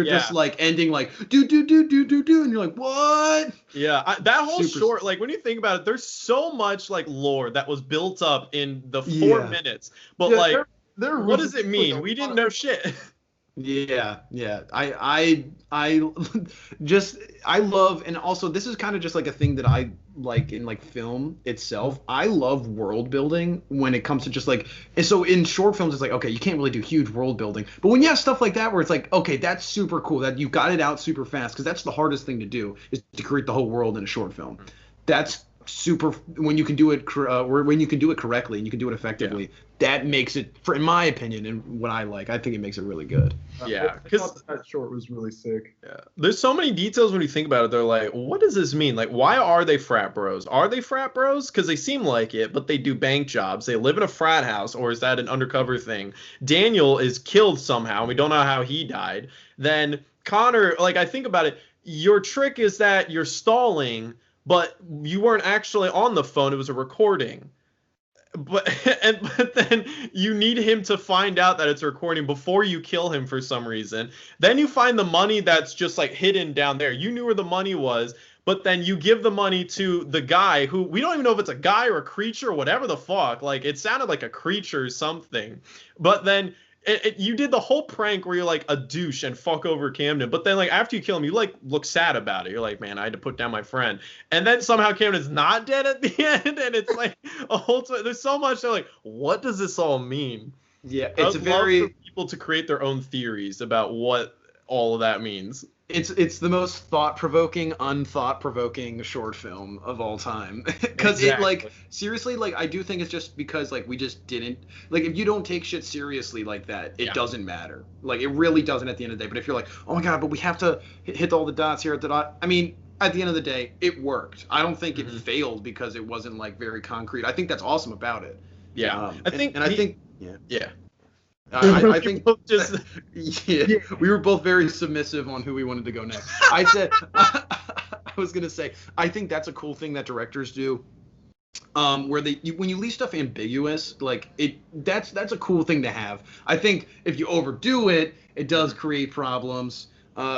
Just like ending like do, and you're like, what?
Yeah, that whole short, like when you think about it, there's so much like lore that was built up in the 4 minutes. But like, what does it mean? We didn't know shit.
Yeah. I love, and also this is kind of just like a thing that I like in like film itself. I love world building when it comes to just like, and so in short films it's like, okay, you can't really do huge world building, but when you have stuff like that where it's like, okay, that's super cool that you got it out super fast, because that's the hardest thing to do, is to create the whole world in a short film. That's super when you can do it when you can do it correctly and you can do it effectively. That makes it, in my opinion, and what I like, I think it makes it really good.
Because
that short was really sick.
There's so many details when you think about it. They're like, what does this mean? Like, why are they frat bros? Are they frat bros? Because they seem like it, but they do bank jobs. They live in a frat house, or is that an undercover thing? Daniel is killed somehow. We don't know how he died. Then Connor, like, I think about it, your trick is that you're stalling, but you weren't actually on the phone. It was a recording. But then you need him to find out that it's a recording before you kill him for some reason. Then you find the money that's just like hidden down there. You knew where the money was, but then you give the money to the guy who, we don't even know if it's a guy or a creature or whatever the fuck. Like it sounded like a creature or something. But then you did the whole prank where you're like a douche and fuck over Camden, but then like after you kill him, you like look sad about it. You're like, man, I had to put down my friend, and then somehow Camden's not dead at the end, and it's like a whole. There's so much. They're like, what does this all mean?
Yeah, it's very
for people to create their own theories about what all of that means.
It's the most thought-provoking, unthought-provoking short film of all time. Because it, like, seriously, like, I do think it's just because, like, we just didn't, like, if you don't take shit seriously like that, it doesn't matter. Like, it really doesn't at the end of the day. But if you're like, oh my god, but we have to hit all the dots here at the dot, I mean, at the end of the day, it worked. I don't think it failed because it wasn't, like, very concrete. I think that's awesome about it.
Yeah.
I think I think
just
we were both very submissive on who we wanted to go next. I said I was gonna say, I think that's a cool thing that directors do, where when you leave stuff ambiguous, like that's a cool thing to have. I think if you overdo it, it does create problems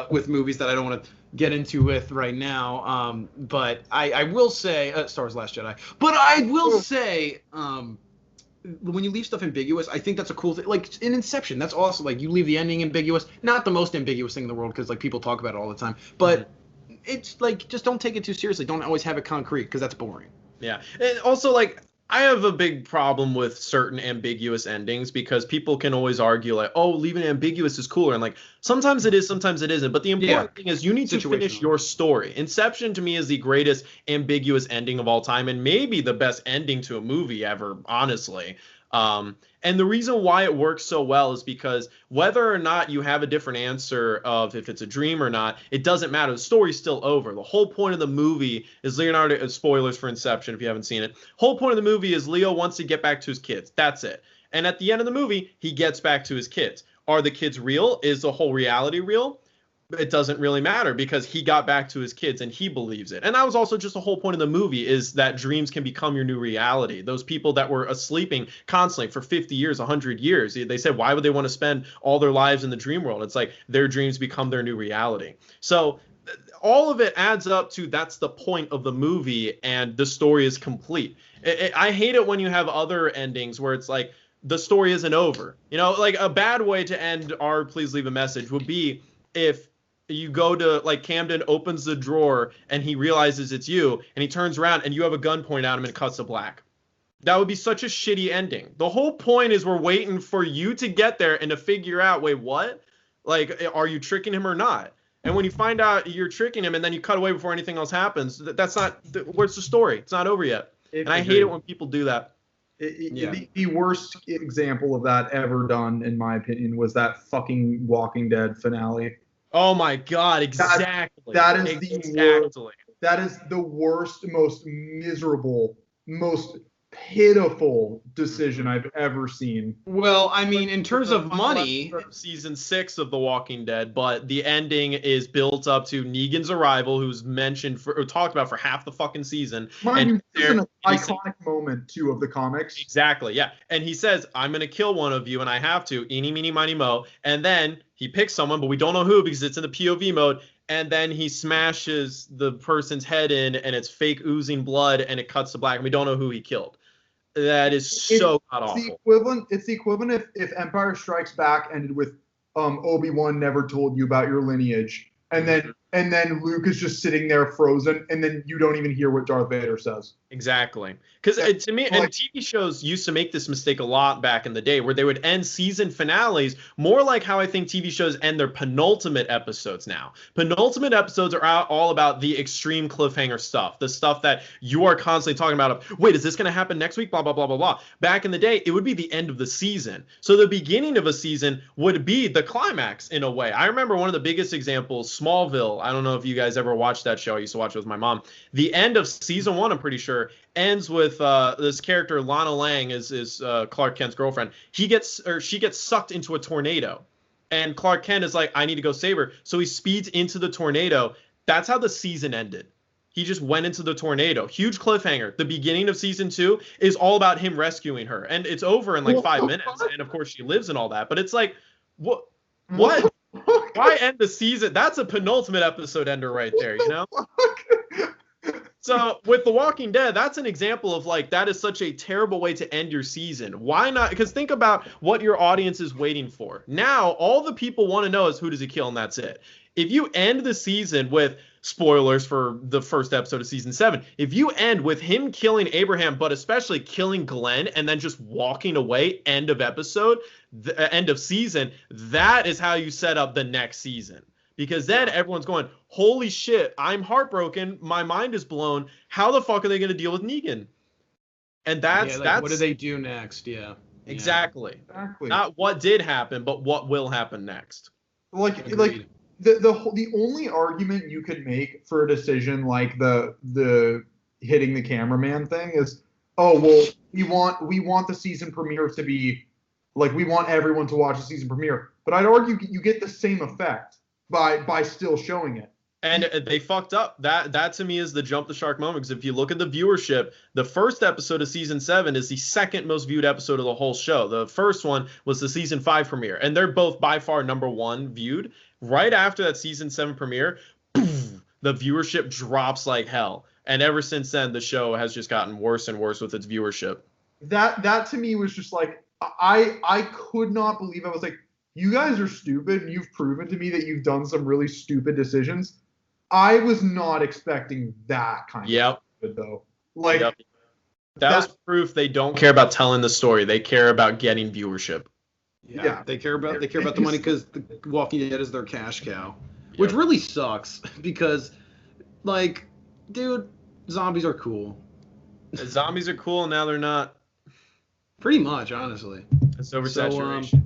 with movies that I don't want to get into with right now. But I will say Star Wars: Last Jedi. But I will say when you leave stuff ambiguous, I think that's a cool thing. Like in Inception, that's also like you leave the ending ambiguous. Not the most ambiguous thing in the world because like people talk about it all the time, but it's like just don't take it too seriously. Don't always have it concrete because that's boring.
Yeah. And also, like, I have a big problem with certain ambiguous endings because people can always argue, like, oh, leaving it ambiguous is cooler. And, like, sometimes it is, sometimes it isn't. But the important thing is you need to finish your story. Inception, to me, is the greatest ambiguous ending of all time and maybe the best ending to a movie ever, honestly. And the reason why it works so well is because whether or not you have a different answer of if it's a dream or not, it doesn't matter. The story's still over. The whole point of the movie is spoilers for Inception if you haven't seen it. Whole point of the movie is Leo wants to get back to his kids. That's it. And at the end of the movie, he gets back to his kids. Are the kids real? Is the whole reality real? It doesn't really matter because he got back to his kids and he believes it. And that was also just the whole point of the movie is that dreams can become your new reality. Those people that were sleeping constantly for 50 years, 100 years, they said, why would they want to spend all their lives in the dream world? It's like their dreams become their new reality. So all of it adds up to that's the point of the movie and the story is complete. I hate it when you have other endings where it's like the story isn't over. You know, like a bad way to end our Please Leave a Message would be if you go to, like, Camden opens the drawer and he realizes it's you and he turns around and you have a gun pointed at him and it cuts to black. That would be such a shitty ending. The whole point is we're waiting for you to get there and to figure out, wait, what? Like, are you tricking him or not? And when you find out you're tricking him and then you cut away before anything else happens, that's not, where's the story? It's not over yet. And I hate it when people do that.
The worst example of that ever done, in my opinion, was that fucking Walking Dead finale.
Oh my God! Exactly.
That is the worst, most miserable, most pitiful decision I've ever seen.
Well, I mean, in terms of money,
season 6 of The Walking Dead, but the ending is built up to Negan's arrival, who's mentioned or talked about for half the fucking season.
Mind you, this is an iconic moment too of the comics.
Exactly, yeah. And he says, "I'm gonna kill one of you, and I have to." Eeny, meeny, miny, mo. And then he picks someone, but we don't know who because it's in the POV mode. And then he smashes the person's head in, and it's fake oozing blood, and it cuts to black, and we don't know who he killed. That is so god-awful.
It's the equivalent if Empire Strikes Back ended with Obi-Wan never told you about your lineage, and then Luke is just sitting there frozen, and then you don't even hear what Darth Vader says.
Exactly. Because to me, and TV shows used to make this mistake a lot back in the day, where they would end season finales more like how I think TV shows end their penultimate episodes now. Penultimate episodes are all about the extreme cliffhanger stuff, the stuff that you are constantly talking about. Wait, is this going to happen next week? Blah, blah, blah, blah, blah. Back in the day, it would be the end of the season. So the beginning of a season would be the climax in a way. I remember one of the biggest examples, Smallville. I don't know if you guys ever watched that show. I used to watch it with my mom. The end of season 1, I'm pretty sure, ends with this character Lana Lang is Clark Kent's girlfriend. She gets sucked into a tornado, and Clark Kent is like, I need to go save her. So he speeds into the tornado. That's how the season ended. He just went into the tornado. Huge cliffhanger. The beginning of season 2 is all about him rescuing her, and it's over in like 5 minutes. And of course she lives and all that. But it's like, what? Why end the season? That's a penultimate episode ender right there, you know? So with The Walking Dead, that's an example of like, that is such a terrible way to end your season. Why not? Because think about what your audience is waiting for. Now, all the people want to know is who does he kill, and that's it. If you end the season with, spoilers for the first episode of season 7, if you end with him killing Abraham, but especially killing Glenn, and then just walking away, end of episode, end of season, that is how you set up the next season. Because then everyone's going, holy shit, I'm heartbroken. My mind is blown. How the fuck are they going to deal with Negan? And that's
what do they do next? Yeah.
Exactly. Not what did happen, but what will happen next.
Agreed. The only argument you could make for a decision like the hitting the cameraman thing is, oh well, we want the season premiere to be like, we want everyone to watch the season premiere. But I'd argue you get the same effect by still showing it.
And they fucked up. That to me is the jump the shark moment, because if you look at the viewership, the first episode of season 7 is the second most viewed episode of the whole show. The first one was the season 5 premiere, and they're both by far #1 viewed. Right after that season 7 premiere, poof, the viewership drops like hell. And ever since then, the show has just gotten worse and worse with its viewership.
That to me was just like, I could not believe. I was like, you guys are stupid, and you've proven to me that you've done some really stupid decisions. I was not expecting that kind of stupid, though. Like,
that was proof they don't care about telling the story. They care about getting viewership.
Yeah. They care about the money because The Walking Dead is their cash cow, which really sucks because, like, dude, zombies are cool.
Zombies are cool, and now they're not.
Pretty much, honestly.
It's oversaturation.
So,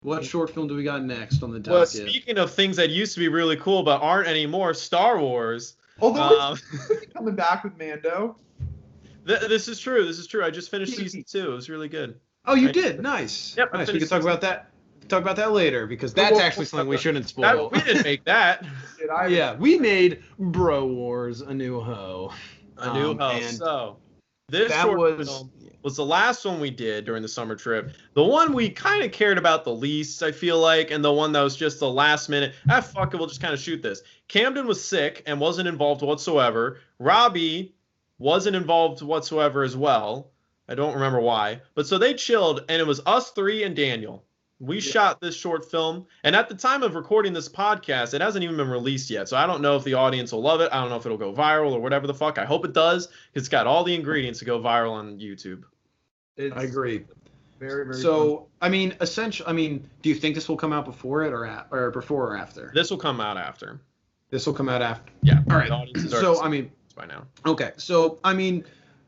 what short film do we got next on the docket?
Well, speaking of things that used to be really cool but aren't anymore, Star Wars.
Although it's coming back with Mando.
This is true. I just finished season 2. It was really good.
Oh, you did? Nice.
Yep.
Nice. We can talk about that. Talk about that later, because that's actually something we shouldn't spoil.
We didn't make that.
Yeah, we made Bro Wars: A New Ho.
A New Ho. So this short film was the last one we did during the summer trip. The one we kind of cared about the least, I feel like, and the one that was just the last minute. Fuck it, we'll just kind of shoot this. Camden was sick and wasn't involved whatsoever. Robbie wasn't involved whatsoever as well. I don't remember why. But so they chilled, and it was us 3 and Daniel. We shot this short film, and at the time of recording this podcast, it hasn't even been released yet. So I don't know if the audience will love it. I don't know if it'll go viral or whatever the fuck. I hope it does. It's got all the ingredients to go viral on YouTube.
I agree.
Very, very.
So, fun. Do you think this will come out before it or before or after?
This will come out after.
This will come out after.
Yeah.
All right.
So by now.
Okay. So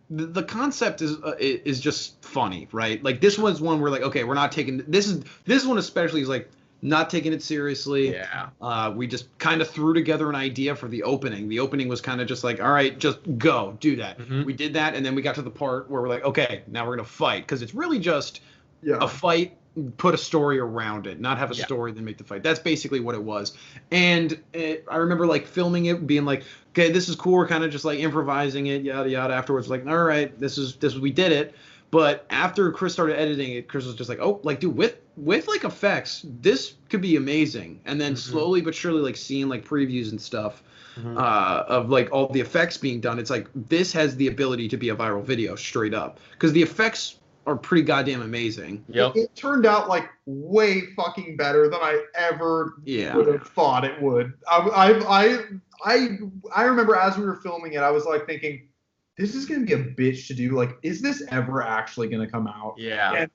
the concept is just funny, right? Like, this one's one where, like, okay, we're not taking this one especially is like not taking it seriously.
Yeah.
We just kind of threw together an idea for the opening. The opening was kind of just like, all right, just go do that.
Mm-hmm.
We did that, and then we got to the part where we're like, okay, now we're gonna fight, because it's really just a fight. Put a story around it, not have a story, then make the fight. That's basically what it was. And I remember, like, filming it, being like, okay, this is cool. We're kind of just like improvising it, yada yada. Afterwards, like, all right, this is we did it. But after Chris started editing it, Chris was just like, oh, like, dude, with like effects, this could be amazing. And then slowly but surely, like, seeing like previews and stuff of like all the effects being done, it's like, this has the ability to be a viral video straight up, because the effects are pretty goddamn amazing.
Yep.
It turned out like way fucking better than I ever would have thought it would. I remember as we were filming it, I was like thinking, this is gonna be a bitch to do. Like, is this ever actually gonna come out?
Yeah.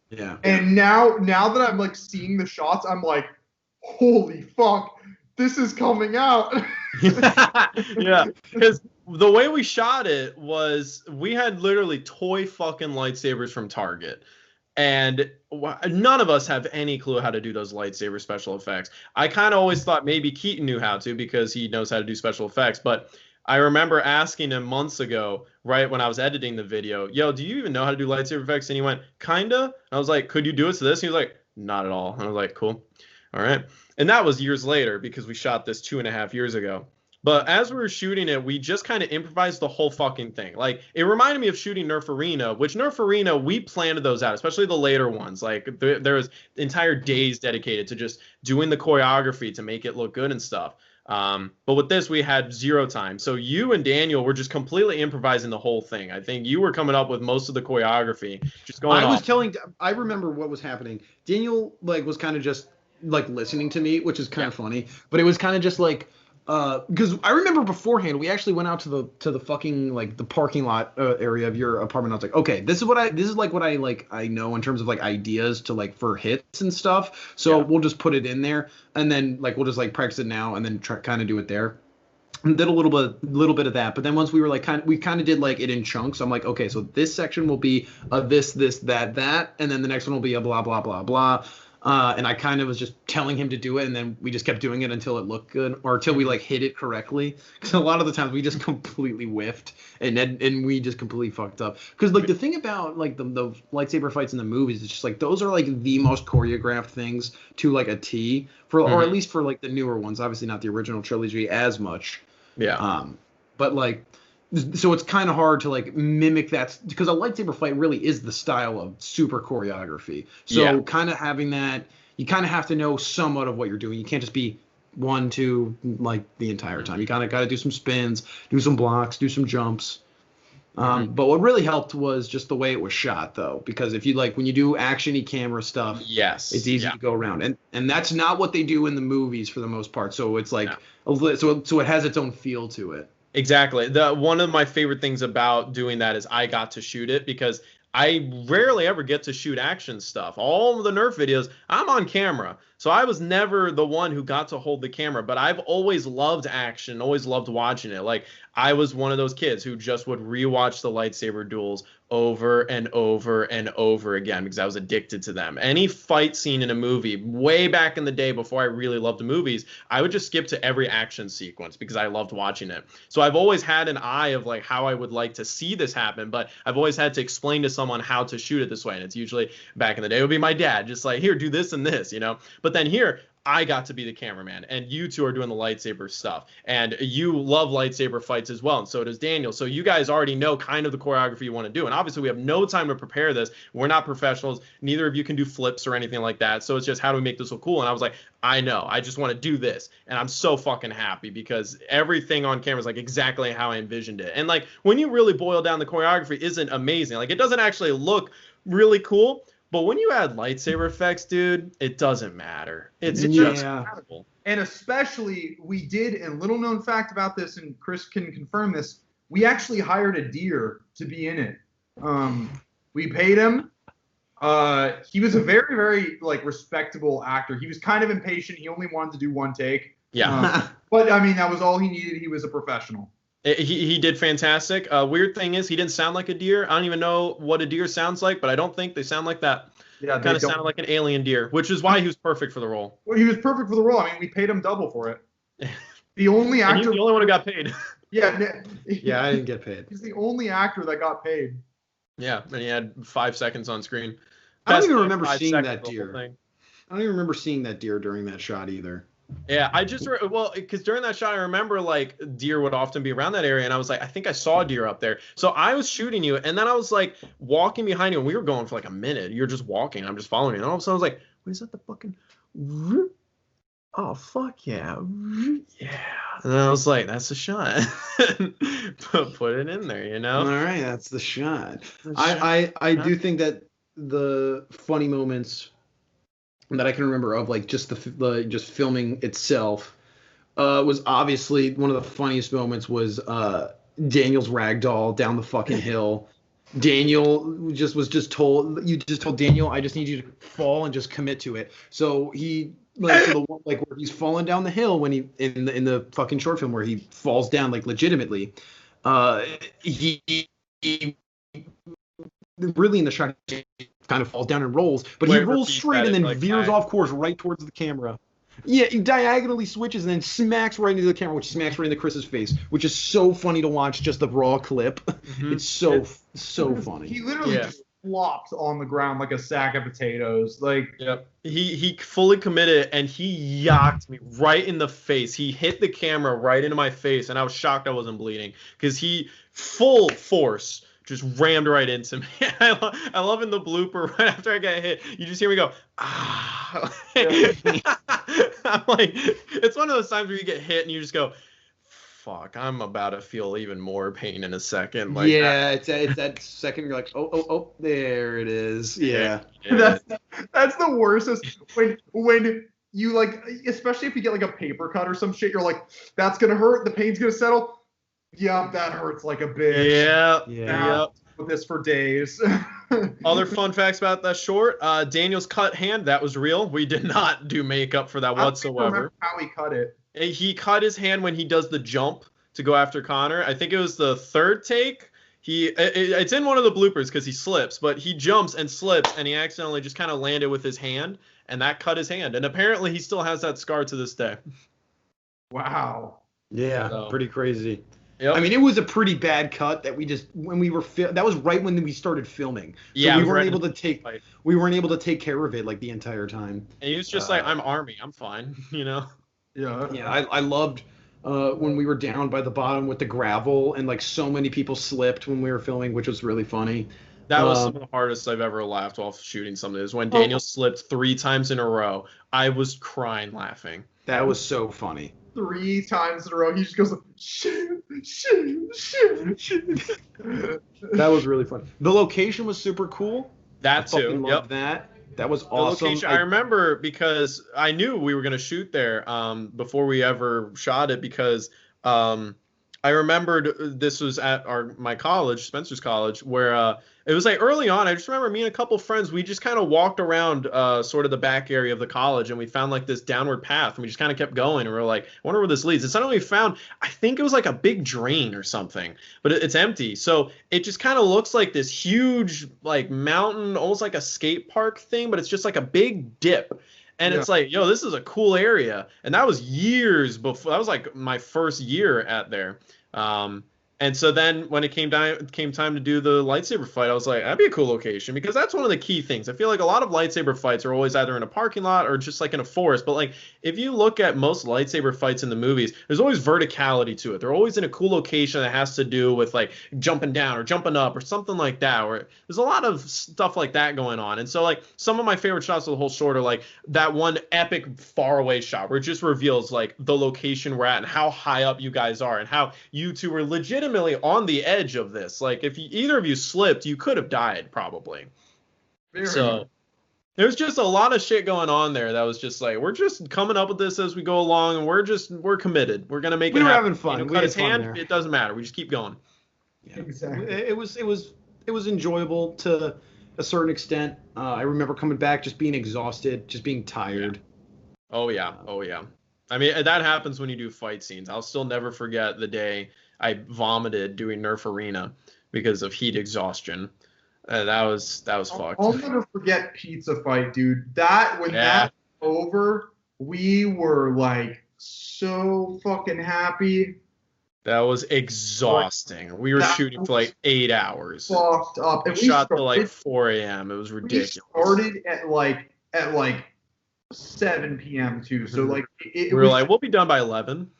And now that I'm like seeing the shots, I'm like, holy fuck, this is coming out.
Yeah, because the way we shot it was we had literally toy fucking lightsabers from Target, and none of us have any clue how to do those lightsaber special effects. I kind of always thought maybe Keaton knew how to, because he knows how to do special effects, but I remember asking him months ago, right when I was editing the video, yo, do you even know how to do lightsaber effects? And he went, kinda. And I was like, could you do it to this? And he was like, not at all. And I was like, cool. All right. And that was years later, because we shot this 2.5 years ago. But as we were shooting it, we just kind of improvised the whole fucking thing. Like, it reminded me of shooting Nerf Arena, which Nerf Arena, we planned those out, especially the later ones. Like, there was entire days dedicated to just doing the choreography to make it look good and stuff. But with this, we had zero time. So you and Daniel were just completely improvising the whole thing. I think you were coming up with most of the choreography, just going
I remember what was happening. Daniel, like, was kind of just, like, listening to me, which is kind of funny. But it was kind of just, like, because I remember beforehand, we actually went out to the fucking, like, the parking lot area of your apartment. I was like, okay, this is what I know in terms of, like, ideas to, like, for hits and stuff. So we'll just put it in there, and then, like, we'll just, like, practice it now and then kind of do it there. And did a little bit of that, but then once we were like we kind of did like it in chunks. So I'm like, okay, so this section will be this, that, and then the next one will be a blah blah blah blah. And I kind of was just telling him to do it, and then we just kept doing it until it looked good, or until we like hit it correctly. Because a lot of the times we just completely whiffed, and we just completely fucked up. Because like the thing about like the lightsaber fights in the movies is just like those are like the most choreographed things to like a T for, or at least for like the newer ones. Obviously not the original trilogy as much.
Yeah.
But like. So it's kind of hard to like mimic that, because a lightsaber fight really is the style of super choreography. So kind of having that, you kind of have to know somewhat of what you're doing. You can't just be 1, 2 like the entire time. You kind of got to do some spins, do some blocks, do some jumps. But what really helped was just the way it was shot, though, because if you like when you do actiony camera stuff, it's easy to go around, and that's not what they do in the movies for the most part. So it's like so it has its own feel to it.
Exactly. One of my favorite things about doing that is I got to shoot it, because I rarely ever get to shoot action stuff. All of the Nerf videos, I'm on camera. So I was never the one who got to hold the camera, but I've always loved action, always loved watching it. Like, I was one of those kids who just would rewatch the lightsaber duels over and over and over again because I was addicted to them. Any fight scene in a movie, way back in the day before I really loved the movies, I would just skip to every action sequence because I loved watching it. So I've always had an eye of like how I would like to see this happen, but I've always had to explain to someone how to shoot it this way. And it's usually, back in the day, it would be my dad, just like, here, do this and this, you know? But then here, I got to be the cameraman, and you two are doing the lightsaber stuff, and you love lightsaber fights as well, and so does Daniel. So you guys already know kind of the choreography you want to do, and obviously we have no time to prepare this. We're not professionals. Neither of you can do flips or anything like that. So it's just, how do we make this look cool? And I was like, I know. I just want to do this, and I'm so fucking happy because everything on camera is like exactly how I envisioned it. And like when you really boil down, the choreography isn't amazing. Like, it doesn't actually look really cool. But when you add lightsaber effects, dude, it doesn't matter. It's just incredible.
And especially, we did, and little known fact about this, and Chris can confirm this, we actually hired a deer to be in it. We paid him. He was a very, very like respectable actor. He was kind of impatient. He only wanted to do one take.
Yeah.
But I mean, that was all he needed. He was a professional.
He did fantastic. Weird thing is, he didn't sound like a deer. I don't even know what a deer sounds like, but I don't think they sound like that. Yeah, kind of sounded like an alien deer, which is why he was perfect for the role.
Well, he was perfect for the role. I mean, we paid him double for it. The only actor.
And he's the only one who got paid.
Yeah, I didn't get paid.
He's the only actor that got paid.
Yeah, and he had 5 seconds on screen.
I don't even remember seeing that deer. I don't even remember seeing that deer during that shot either.
Yeah, I just because during that shot I remember like deer would often be around that area, and I was like, I think I saw a deer up there. So I was shooting you, and then I was like walking behind you, and we were going for like a minute. You're just walking, I'm just following you, and all of a sudden I was like, what is that? The fucking oh fuck yeah, yeah. And then I was like, that's the shot. Put it in there, you know.
All right, that's the shot. I do think that the funny moments that I can remember of like just the just filming itself was obviously one of the funniest moments was Daniel's ragdoll down the fucking hill. Daniel was told Daniel, I just need you to fall and just commit to it. So he like where he's falling down the hill when he in the fucking short film where he falls down like legitimately. He really in the shot kind of falls down and rolls, but he rolls straight and then like veers off course right towards the camera. Yeah, he diagonally switches and then smacks right into the camera, which smacks right into Chris's face, which is so funny to watch, just the raw clip. Mm-hmm. It's so funny.
He literally just flopped on the ground like a sack of potatoes. Like,
yep. He fully committed, and he yacked me right in the face. He hit the camera right into my face, and I was shocked I wasn't bleeding because he full force just rammed right into me. I love in the blooper right after I got hit, you just hear me go, ah. I'm like, it's one of those times where you get hit and you just go, fuck, I'm about to feel even more pain in a second. Like,
yeah, it's that second you're like, oh, there it is. Yeah.
That's the worst is when you like, especially if you get like a paper cut or some shit, you're like, that's gonna hurt, the pain's gonna settle. Yeah, that hurts like a bitch.
Yeah.
With this for days.
Other fun facts about that short: Daniel's cut hand, that was real. We did not do makeup for that whatsoever. I don't remember
how he cut it.
He cut his hand when he does the jump to go after Connor. I think it was the third take. it's in one of the bloopers because he slips, but he jumps and slips, and he accidentally just kind of landed with his hand, and that cut his hand. And apparently he still has that scar to this day.
Wow.
Yeah,
So,
pretty crazy.
Yep.
I mean, it was a pretty bad cut that we just when we were that was right when we started filming. So
Yeah,
we
it was
weren't
right
able
in
to take we weren't able to take care of it like the entire time.
And he was just like, I'm Army, I'm fine, you know?
Yeah.
Yeah, I loved when we were down by the bottom with the gravel and like so many people slipped when we were filming, which was really funny.
That was some of the hardest I've ever laughed while shooting something. Is when Daniel slipped 3 times in a row. I was crying laughing.
That was so funny.
3 times in a row, he just goes, shoot, shoot, shoot, shoot.
That was really fun. The location was super cool.
That
I fucking
too.
loved that. That was awesome.
The location, I remember because I knew we were going to shoot there before we ever shot it because I remembered this was at my college, Spencer's college, where it was like early on. I just remember me and a couple friends, we just kind of walked around sort of the back area of the college, and we found like this downward path, and we just kind of kept going, and we were like, I wonder where this leads. And suddenly we found, I think it was like a big drain or something, but it's empty. So it just kind of looks like this huge like mountain, almost like a skate park thing, but it's just like a big dip. And it's like, yo, this is a cool area. And that was years before. That was like my first year at there. And so then when it came time to do the lightsaber fight, I was like, that'd be a cool location because that's one of the key things. I feel like a lot of lightsaber fights are always either in a parking lot or just like in a forest. But like if you look at most lightsaber fights in the movies, there's always verticality to it. They're always in a cool location that has to do with like jumping down or jumping up or something like that. Or there's a lot of stuff like that going on. And so like some of my favorite shots of the whole short are like that one epic faraway shot where it just reveals like the location we're at and how high up you guys are and how you two were legitimately on the edge of this. Like if either of you slipped, you could have died probably. So there's just a lot of shit going on there that was just like, we're just coming up with this as we go along, and we're committed. We're gonna make it happen.
We were having fun.
Cut his hand, it doesn't matter. We just keep going.
Yeah. Exactly. It was enjoyable to a certain extent. I remember coming back just being exhausted, just being tired.
Yeah. Oh yeah. I mean, that happens when you do fight scenes. I'll still never forget the day I vomited doing Nerf Arena because of heat exhaustion. That was fucked.
I'll never forget Pizza Fight, dude. When that's over, we were like so fucking happy.
That was exhausting. We were shooting for like 8 hours.
Fucked up.
And we shot till like 4 a.m. It was ridiculous.
We started at like 7 p.m. too. So like
we were like, we'll be done by 11.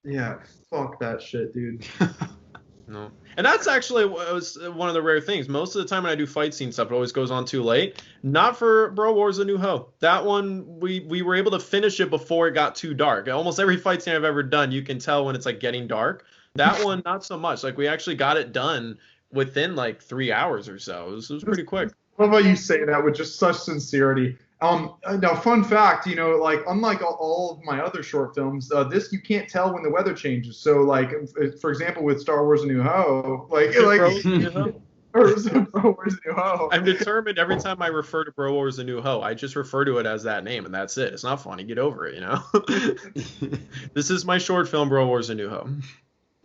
Yeah, fuck that shit, dude.
No. And that's actually was one of the rare things. Most of the time when I do fight scene stuff, it always goes on too late. Not for Bro Wars: A New Hope. That one, we were able to finish it before it got too dark. Almost every fight scene I've ever done, you can tell when it's like getting dark. That one, not so much. Like we actually got it done within like 3 hours or so. It was pretty quick.
What about you say that with just such sincerity? Now, fun fact, like unlike all of my other short films, this you can't tell when the weather changes. So, like, for example, with Star Wars: A New Hope, Bro Wars: A New Hope.
I'm determined every time I refer to Bro Wars: A New Hope, I just refer to it as that name, and that's it. It's not funny. Get over it, This is my short film, Bro Wars: A New Hope.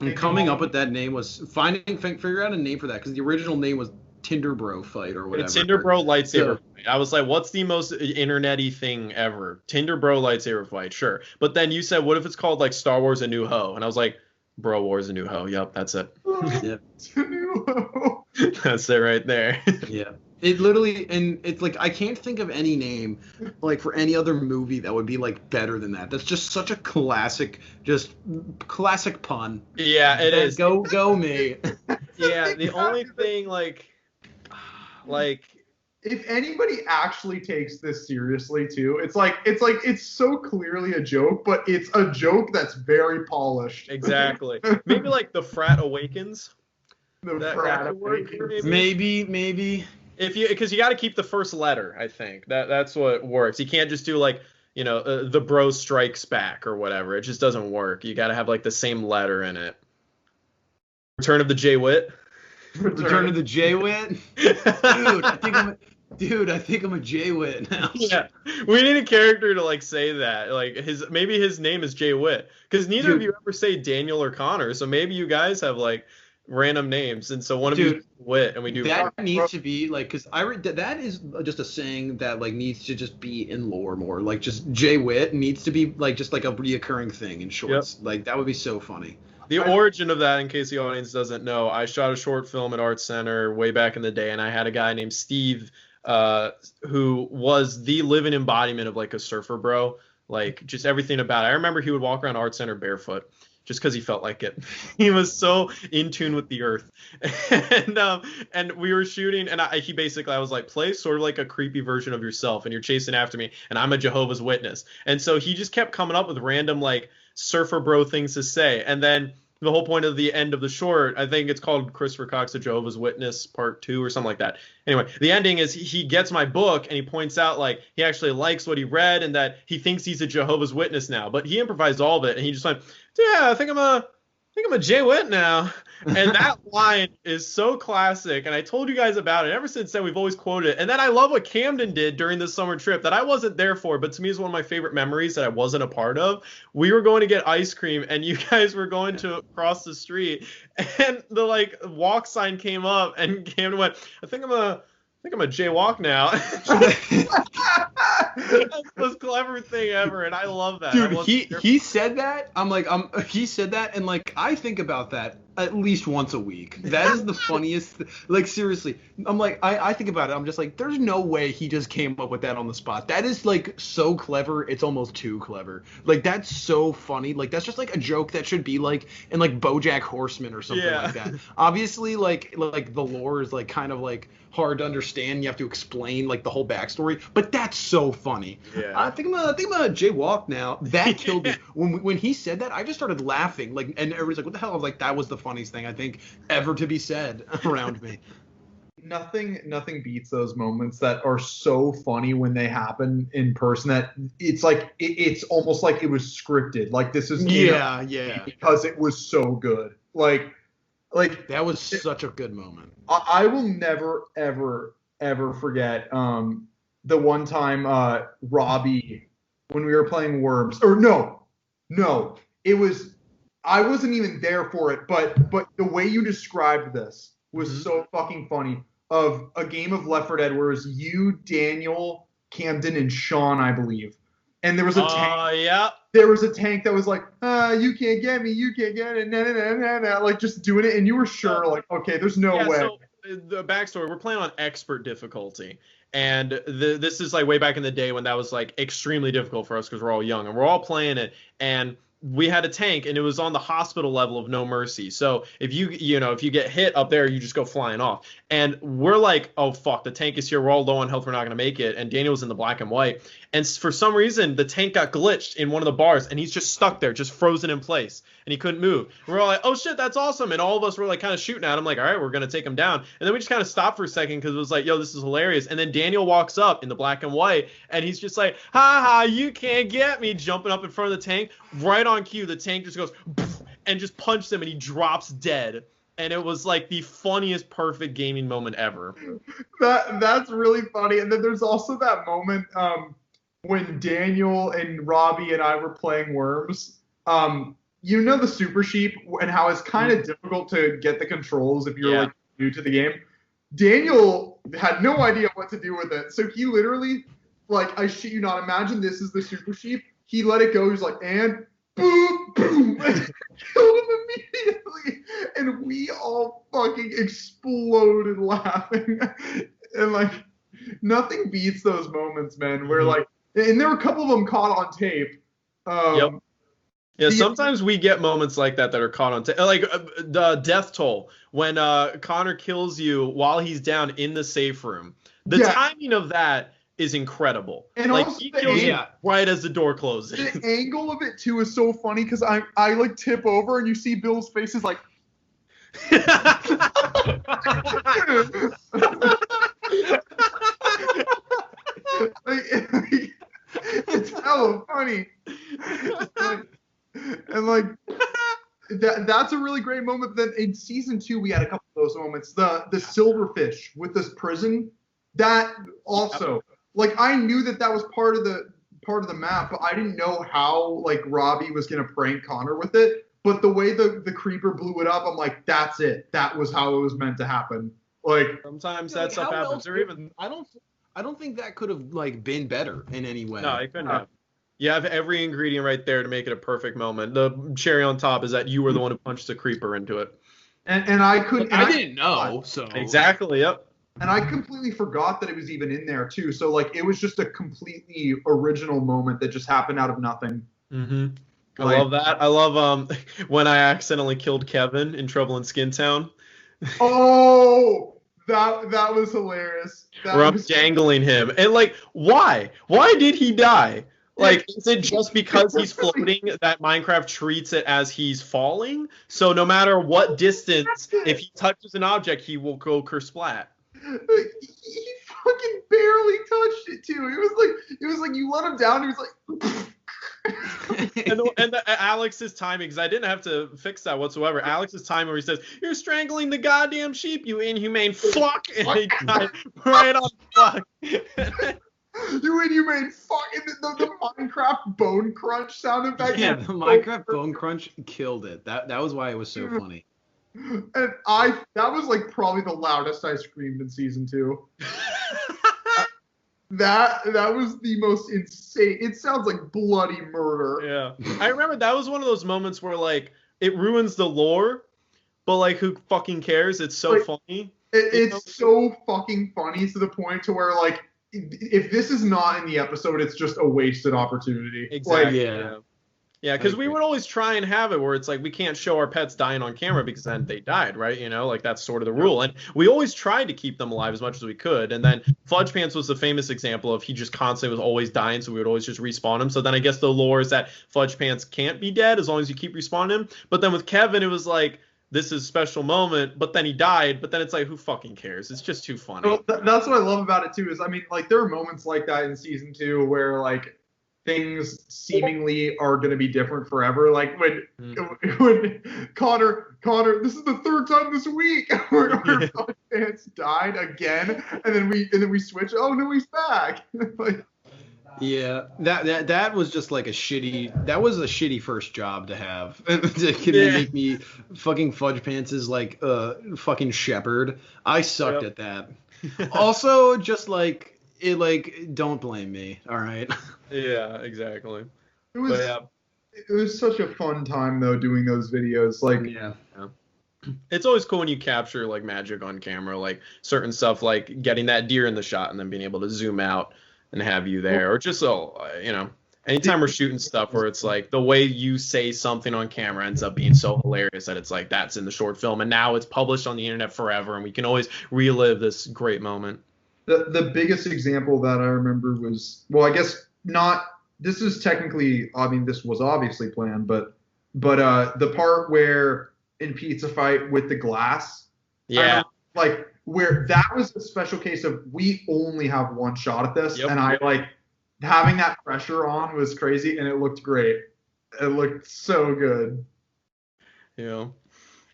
And coming up with that name was figure out a name for that because the original name was Tinder Bro Fight or whatever.
Tinder Bro lightsaber fight. I was like, what's the most internet-y thing ever? Tinder Bro lightsaber fight, sure. But then you said, what if it's called like Star Wars: A New Hope? And I was like, Bro Wars: A New Hope. Yep, that's it.
Yep.
That's it right there.
Yeah. It literally, and it's like, I can't think of any name like for any other movie that would be like better than that. That's just such a classic pun.
Yeah, it is.
Go me.
Yeah, the only thing like
if anybody actually takes this seriously too, it's so clearly a joke, but it's a joke that's very polished.
Exactly. Maybe like The Frat Awakens.
Maybe.
Because you got to keep the first letter, I think. That's what works. You can't just do like, the Bro Strikes Back or whatever. It just doesn't work. You got to have like the same letter in it. Return of the J-Wit.
Return of the J-Wit? Dude, I think I'm a J-Wit now.
Yeah. We need a character to like say that. Like maybe his name is J-Wit. Because neither of you ever say Daniel or Connor, so maybe you guys have like random names, and so one of you is Wit, and we do
that needs to be like, because that is just a saying that like needs to just be in lore more. Like just Jay Wit needs to be like just like a reoccurring thing in shorts. Yep. Like that would be so funny.
The origin of that, in case the audience doesn't know, I shot a short film at Art Center way back in the day, and I had a guy named Steve who was the living embodiment of like a surfer bro, like just everything about it. I remember he would walk around Art Center barefoot just because he felt like it. He was so in tune with the earth. And we were shooting, and I was like, play sort of like a creepy version of yourself, and you're chasing after me, and I'm a Jehovah's Witness. And so he just kept coming up with random like surfer bro things to say. And then the whole point of the end of the short, I think it's called Christopher Cox, a Jehovah's Witness Part 2 or something like that. Anyway, the ending is he gets my book and he points out like he actually likes what he read and that he thinks he's a Jehovah's Witness now. But he improvised all of it, and he just went, yeah, I think I'm a Jay Witt now. And that line is so classic. And I told you guys about it. Ever since then, we've always quoted it. And then I love what Camden did during this summer trip that I wasn't there for, but to me is one of my favorite memories that I wasn't a part of. We were going to get ice cream, and you guys were going to cross the street, and the like walk sign came up, and Camden went, I think I'm a jaywalk now. That's the most clever thing ever, and I love that.
Dude, he said that. He said that, and like I think about that at least once a week. That is the funniest. Like seriously, I'm like I think about it. I'm just like, there's no way he just came up with that on the spot. That is like so clever. It's almost too clever. Like that's so funny. Like that's just like a joke that should be like in like BoJack Horseman or something like that. Obviously, like the lore is like kind of like hard to understand. You have to explain like the whole backstory, but that's so funny.
Yeah.
I think I'm gonna jaywalk now. That killed me. When he said that, I just started laughing. Like, and everybody's like, "What the hell?" I was like, "That was the funniest thing I think ever to be said around me."
Nothing beats those moments that are so funny when they happen in person that it's like it's almost like it was scripted. Like this is because it was so good. Like
that was such a good moment.
I will never ever forget the one time Robbie, when we were playing Worms, or no, it was, I wasn't even there for it, but the way you described this was so fucking funny. Of a game of Left 4 Dead where it was you, Daniel, Camden, and Sean, I believe. And there was a tank.
Yeah.
There was a tank that was like, you can't get me, you can't get it, nah, like just doing it, and you were sure, like, okay, there's no way.
So the backstory, we're playing on expert difficulty, and this is like way back in the day when that was like extremely difficult for us because we're all young and we're all playing it, and we had a tank and it was on the hospital level of no mercy. So if you get hit up there, you just go flying off. And we're like, oh fuck, the tank is here. We're all low on health. We're not going to make it. And Daniel's in the black and white. And for some reason, the tank got glitched in one of the bars and he's just stuck there, just frozen in place. And he couldn't move. We're all like, oh shit, that's awesome. And all of us were like kind of shooting at him like, all right, we're going to take him down. And then we just kind of stopped for a second because it was like, yo, this is hilarious. And then Daniel walks up in the black and white and he's just like, ha ha, you can't get me, jumping up in front of the tank. Right on cue, the tank just goes and just punches him and he drops dead. And it was like the funniest perfect gaming moment ever.
That's really funny. And then there's also that moment when Daniel and Robbie and I were playing Worms. You know the Super Sheep and how it's kind of difficult to get the controls if you're like new to the game. Daniel had no idea what to do with it. So he literally, like, I shit you not, imagine this is the Super Sheep. He let it go. He's like, and boom, boom, and killed him immediately. And we all fucking exploded laughing. And like, nothing beats those moments, man, where like, and there were a couple of them caught on tape.
Yeah, sometimes we get moments like that are caught on tape. Like the death toll, when Connor kills you while he's down in the safe room. The timing of that is incredible. And like he kills you right as the door closes.
The angle of it too is so funny because I like tip over and you see Bill's face is like it's hella funny. And like that's a really great moment. But then in season 2 we had a couple of those moments. The silverfish with this prison, that also like I knew that was part of the map, but I didn't know how like Robbie was gonna prank Connor with it. but the way the creeper blew it up, I'm like, that's it. That was how it was meant to happen. Like
sometimes
Yeah,
that
like,
stuff
how
happens.
else
Or even
I don't think that could have like been better in any way.
no, it couldn't have. You have every ingredient right there to make it a perfect moment. The cherry on top is that you were the one who punched the creeper into it.
and I couldn't.
I didn't know, so
Exactly. Yep.
And I completely forgot that it was even in there too. So like it was just a completely original moment that just happened out of nothing.
Mm-hmm. I
Like-
love that. I love when I accidentally killed Kevin in Trouble in Skin Town.
Oh, that was hilarious.
Where I'm dangling him. And like, why? Why did he die? Like, is it just because he's floating that Minecraft treats it as he's falling? So no matter what distance, if he touches an object, he will go kersplat.
He fucking barely touched it too. It was like you let him down. He was like.
and Alex's timing, because I didn't have to fix that whatsoever. Alex's timing where he says, "You're strangling the goddamn sheep, you inhumane fuck," and he died right on the fuck.
You inhumane fuck. And the Minecraft bone crunch sound effect.
Yeah, the Minecraft bone crunch killed it. That was why it was so funny.
And that was like probably the loudest I screamed in season 2. That was the most insane. It sounds like bloody murder.
Yeah, I remember that was one of those moments where like it ruins the lore, but like who fucking cares? It's so
Like,
funny.
It's so fucking funny to the point to where like if this is not in the episode, it's just a wasted opportunity.
Exactly.
yeah.
Yeah, because
I
we
agree.
would always try and have it where it's like we can't show our pets dying on camera because then they died, right? You know, like that's sort of the rule. And we always tried to keep them alive as much as we could. And then Fudge Pants was the famous example of he just constantly was always dying, so we would always just respawn him. So then I guess the lore is that Fudge Pants can't be dead as long as you keep respawning him. But then with Kevin, it was like, this is a special moment, but then he died. But then it's like, who fucking cares? It's just too funny.
Well, that's what I love about it too. Is I mean, like there are moments like that in season 2 where like things seemingly are going to be different forever. Like when Connor, this is the 3rd time this week where Fudge Pants died again, and then we switch. Oh no, he's back. Like,
Yeah, that was just like a shitty first job to have. to make me fucking Fudge Pants is like fucking shepherd. I sucked at that. Also, just like it, like don't blame me. All right.
Yeah, exactly.
it was such a fun time though doing those videos. Like
Yeah.
It's always cool when you capture like magic on camera, like certain stuff, like getting that deer in the shot and then being able to zoom out and have you there, or just anytime we're shooting stuff where it's like the way you say something on camera ends up being so hilarious that it's like that's in the short film and now it's published on the internet forever and we can always relive this great moment.
the biggest example that I remember was, well, I guess not. This is technically, I mean, this was obviously planned, but the part where in Pizza Fight with the glass,
Yeah.
like where that was a special case of we only have one shot at this,
Yep.
and I like having that pressure on was crazy, and it looked great. It looked so good.
Yeah.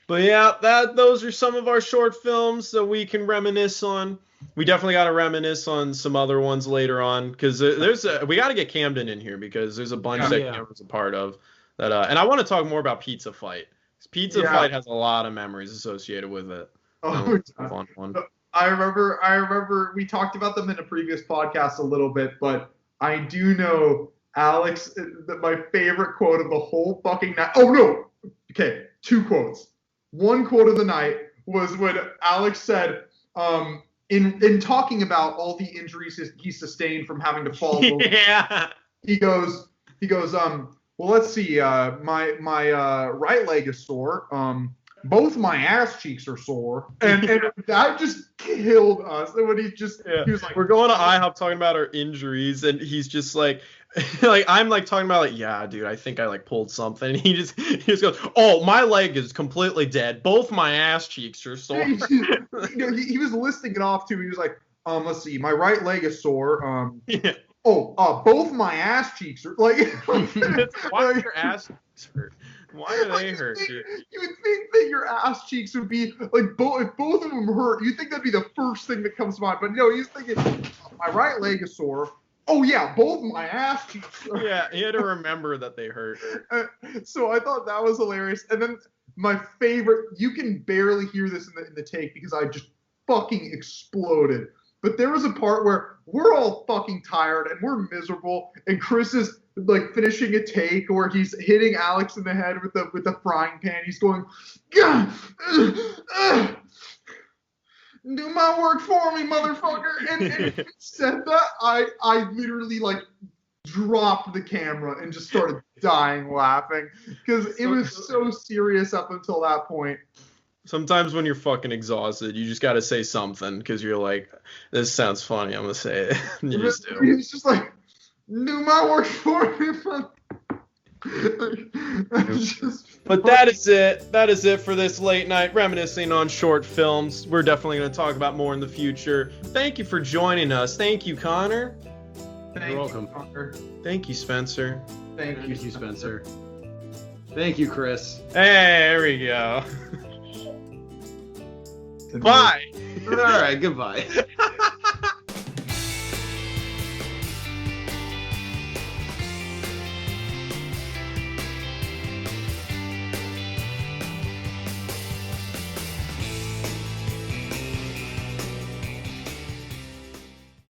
But yeah, those are some of our short films that we can reminisce on. We definitely got to reminisce on some other ones later on because we got to get Camden in here because there's a bunch that Camden's a part of that. And I want to talk more about Pizza Fight. Pizza Fight has a lot of memories associated with it.
Oh,
It's a fun one.
I remember we talked about them in a previous podcast a little bit, but I do know Alex, my favorite quote of the whole fucking night. Oh no. Okay, 2 quotes. One quote of the night was when Alex said, in talking about all the injuries he sustained from having to fall over, he goes, well, let's see, my right leg is sore. Both my ass cheeks are sore, and that just killed us. And when he was like,
we're going to IHOP talking about our injuries, and he's just like, like I'm like talking about like, yeah, dude, I think I like pulled something. And he just goes, oh, my leg is completely dead. Both my ass cheeks are sore.
he was listing it off too. He was like, let's see, my right leg is sore. Both my ass cheeks are like.
Why are your ass cheeks hurt? Why do they hurt?
You would think that your ass cheeks would be like if both of them hurt. You'd think that'd be the first thing that comes to mind. But no, he's thinking my right leg is sore. Oh yeah, both my ass cheeks.
Yeah, he had to remember that they hurt.
So I thought that was hilarious. And then my favorite, you can barely hear this in the take because I just fucking exploded. But there was a part where we're all fucking tired and we're miserable, and Chris is like finishing a take, or he's hitting Alex in the head with the frying pan. He's going, "Gah, do my work for me, motherfucker!" And he said that, I literally like dropped the camera and just started dying laughing because it was so serious up until that point.
Sometimes when you're fucking exhausted, you just gotta say something because you're like, this sounds funny, I'm gonna say it. You just do.
He's just like, do my work for me.
But that is it. That is it for this late night reminiscing on short films. We're definitely going to talk about more in the future. Thank you for joining us. Thank you, Connor.
You're welcome.
Connor.
Thank you, Spencer.
Thank you,
Spencer. Thank you, Chris.
Hey, there we go. Bye.
All right, goodbye.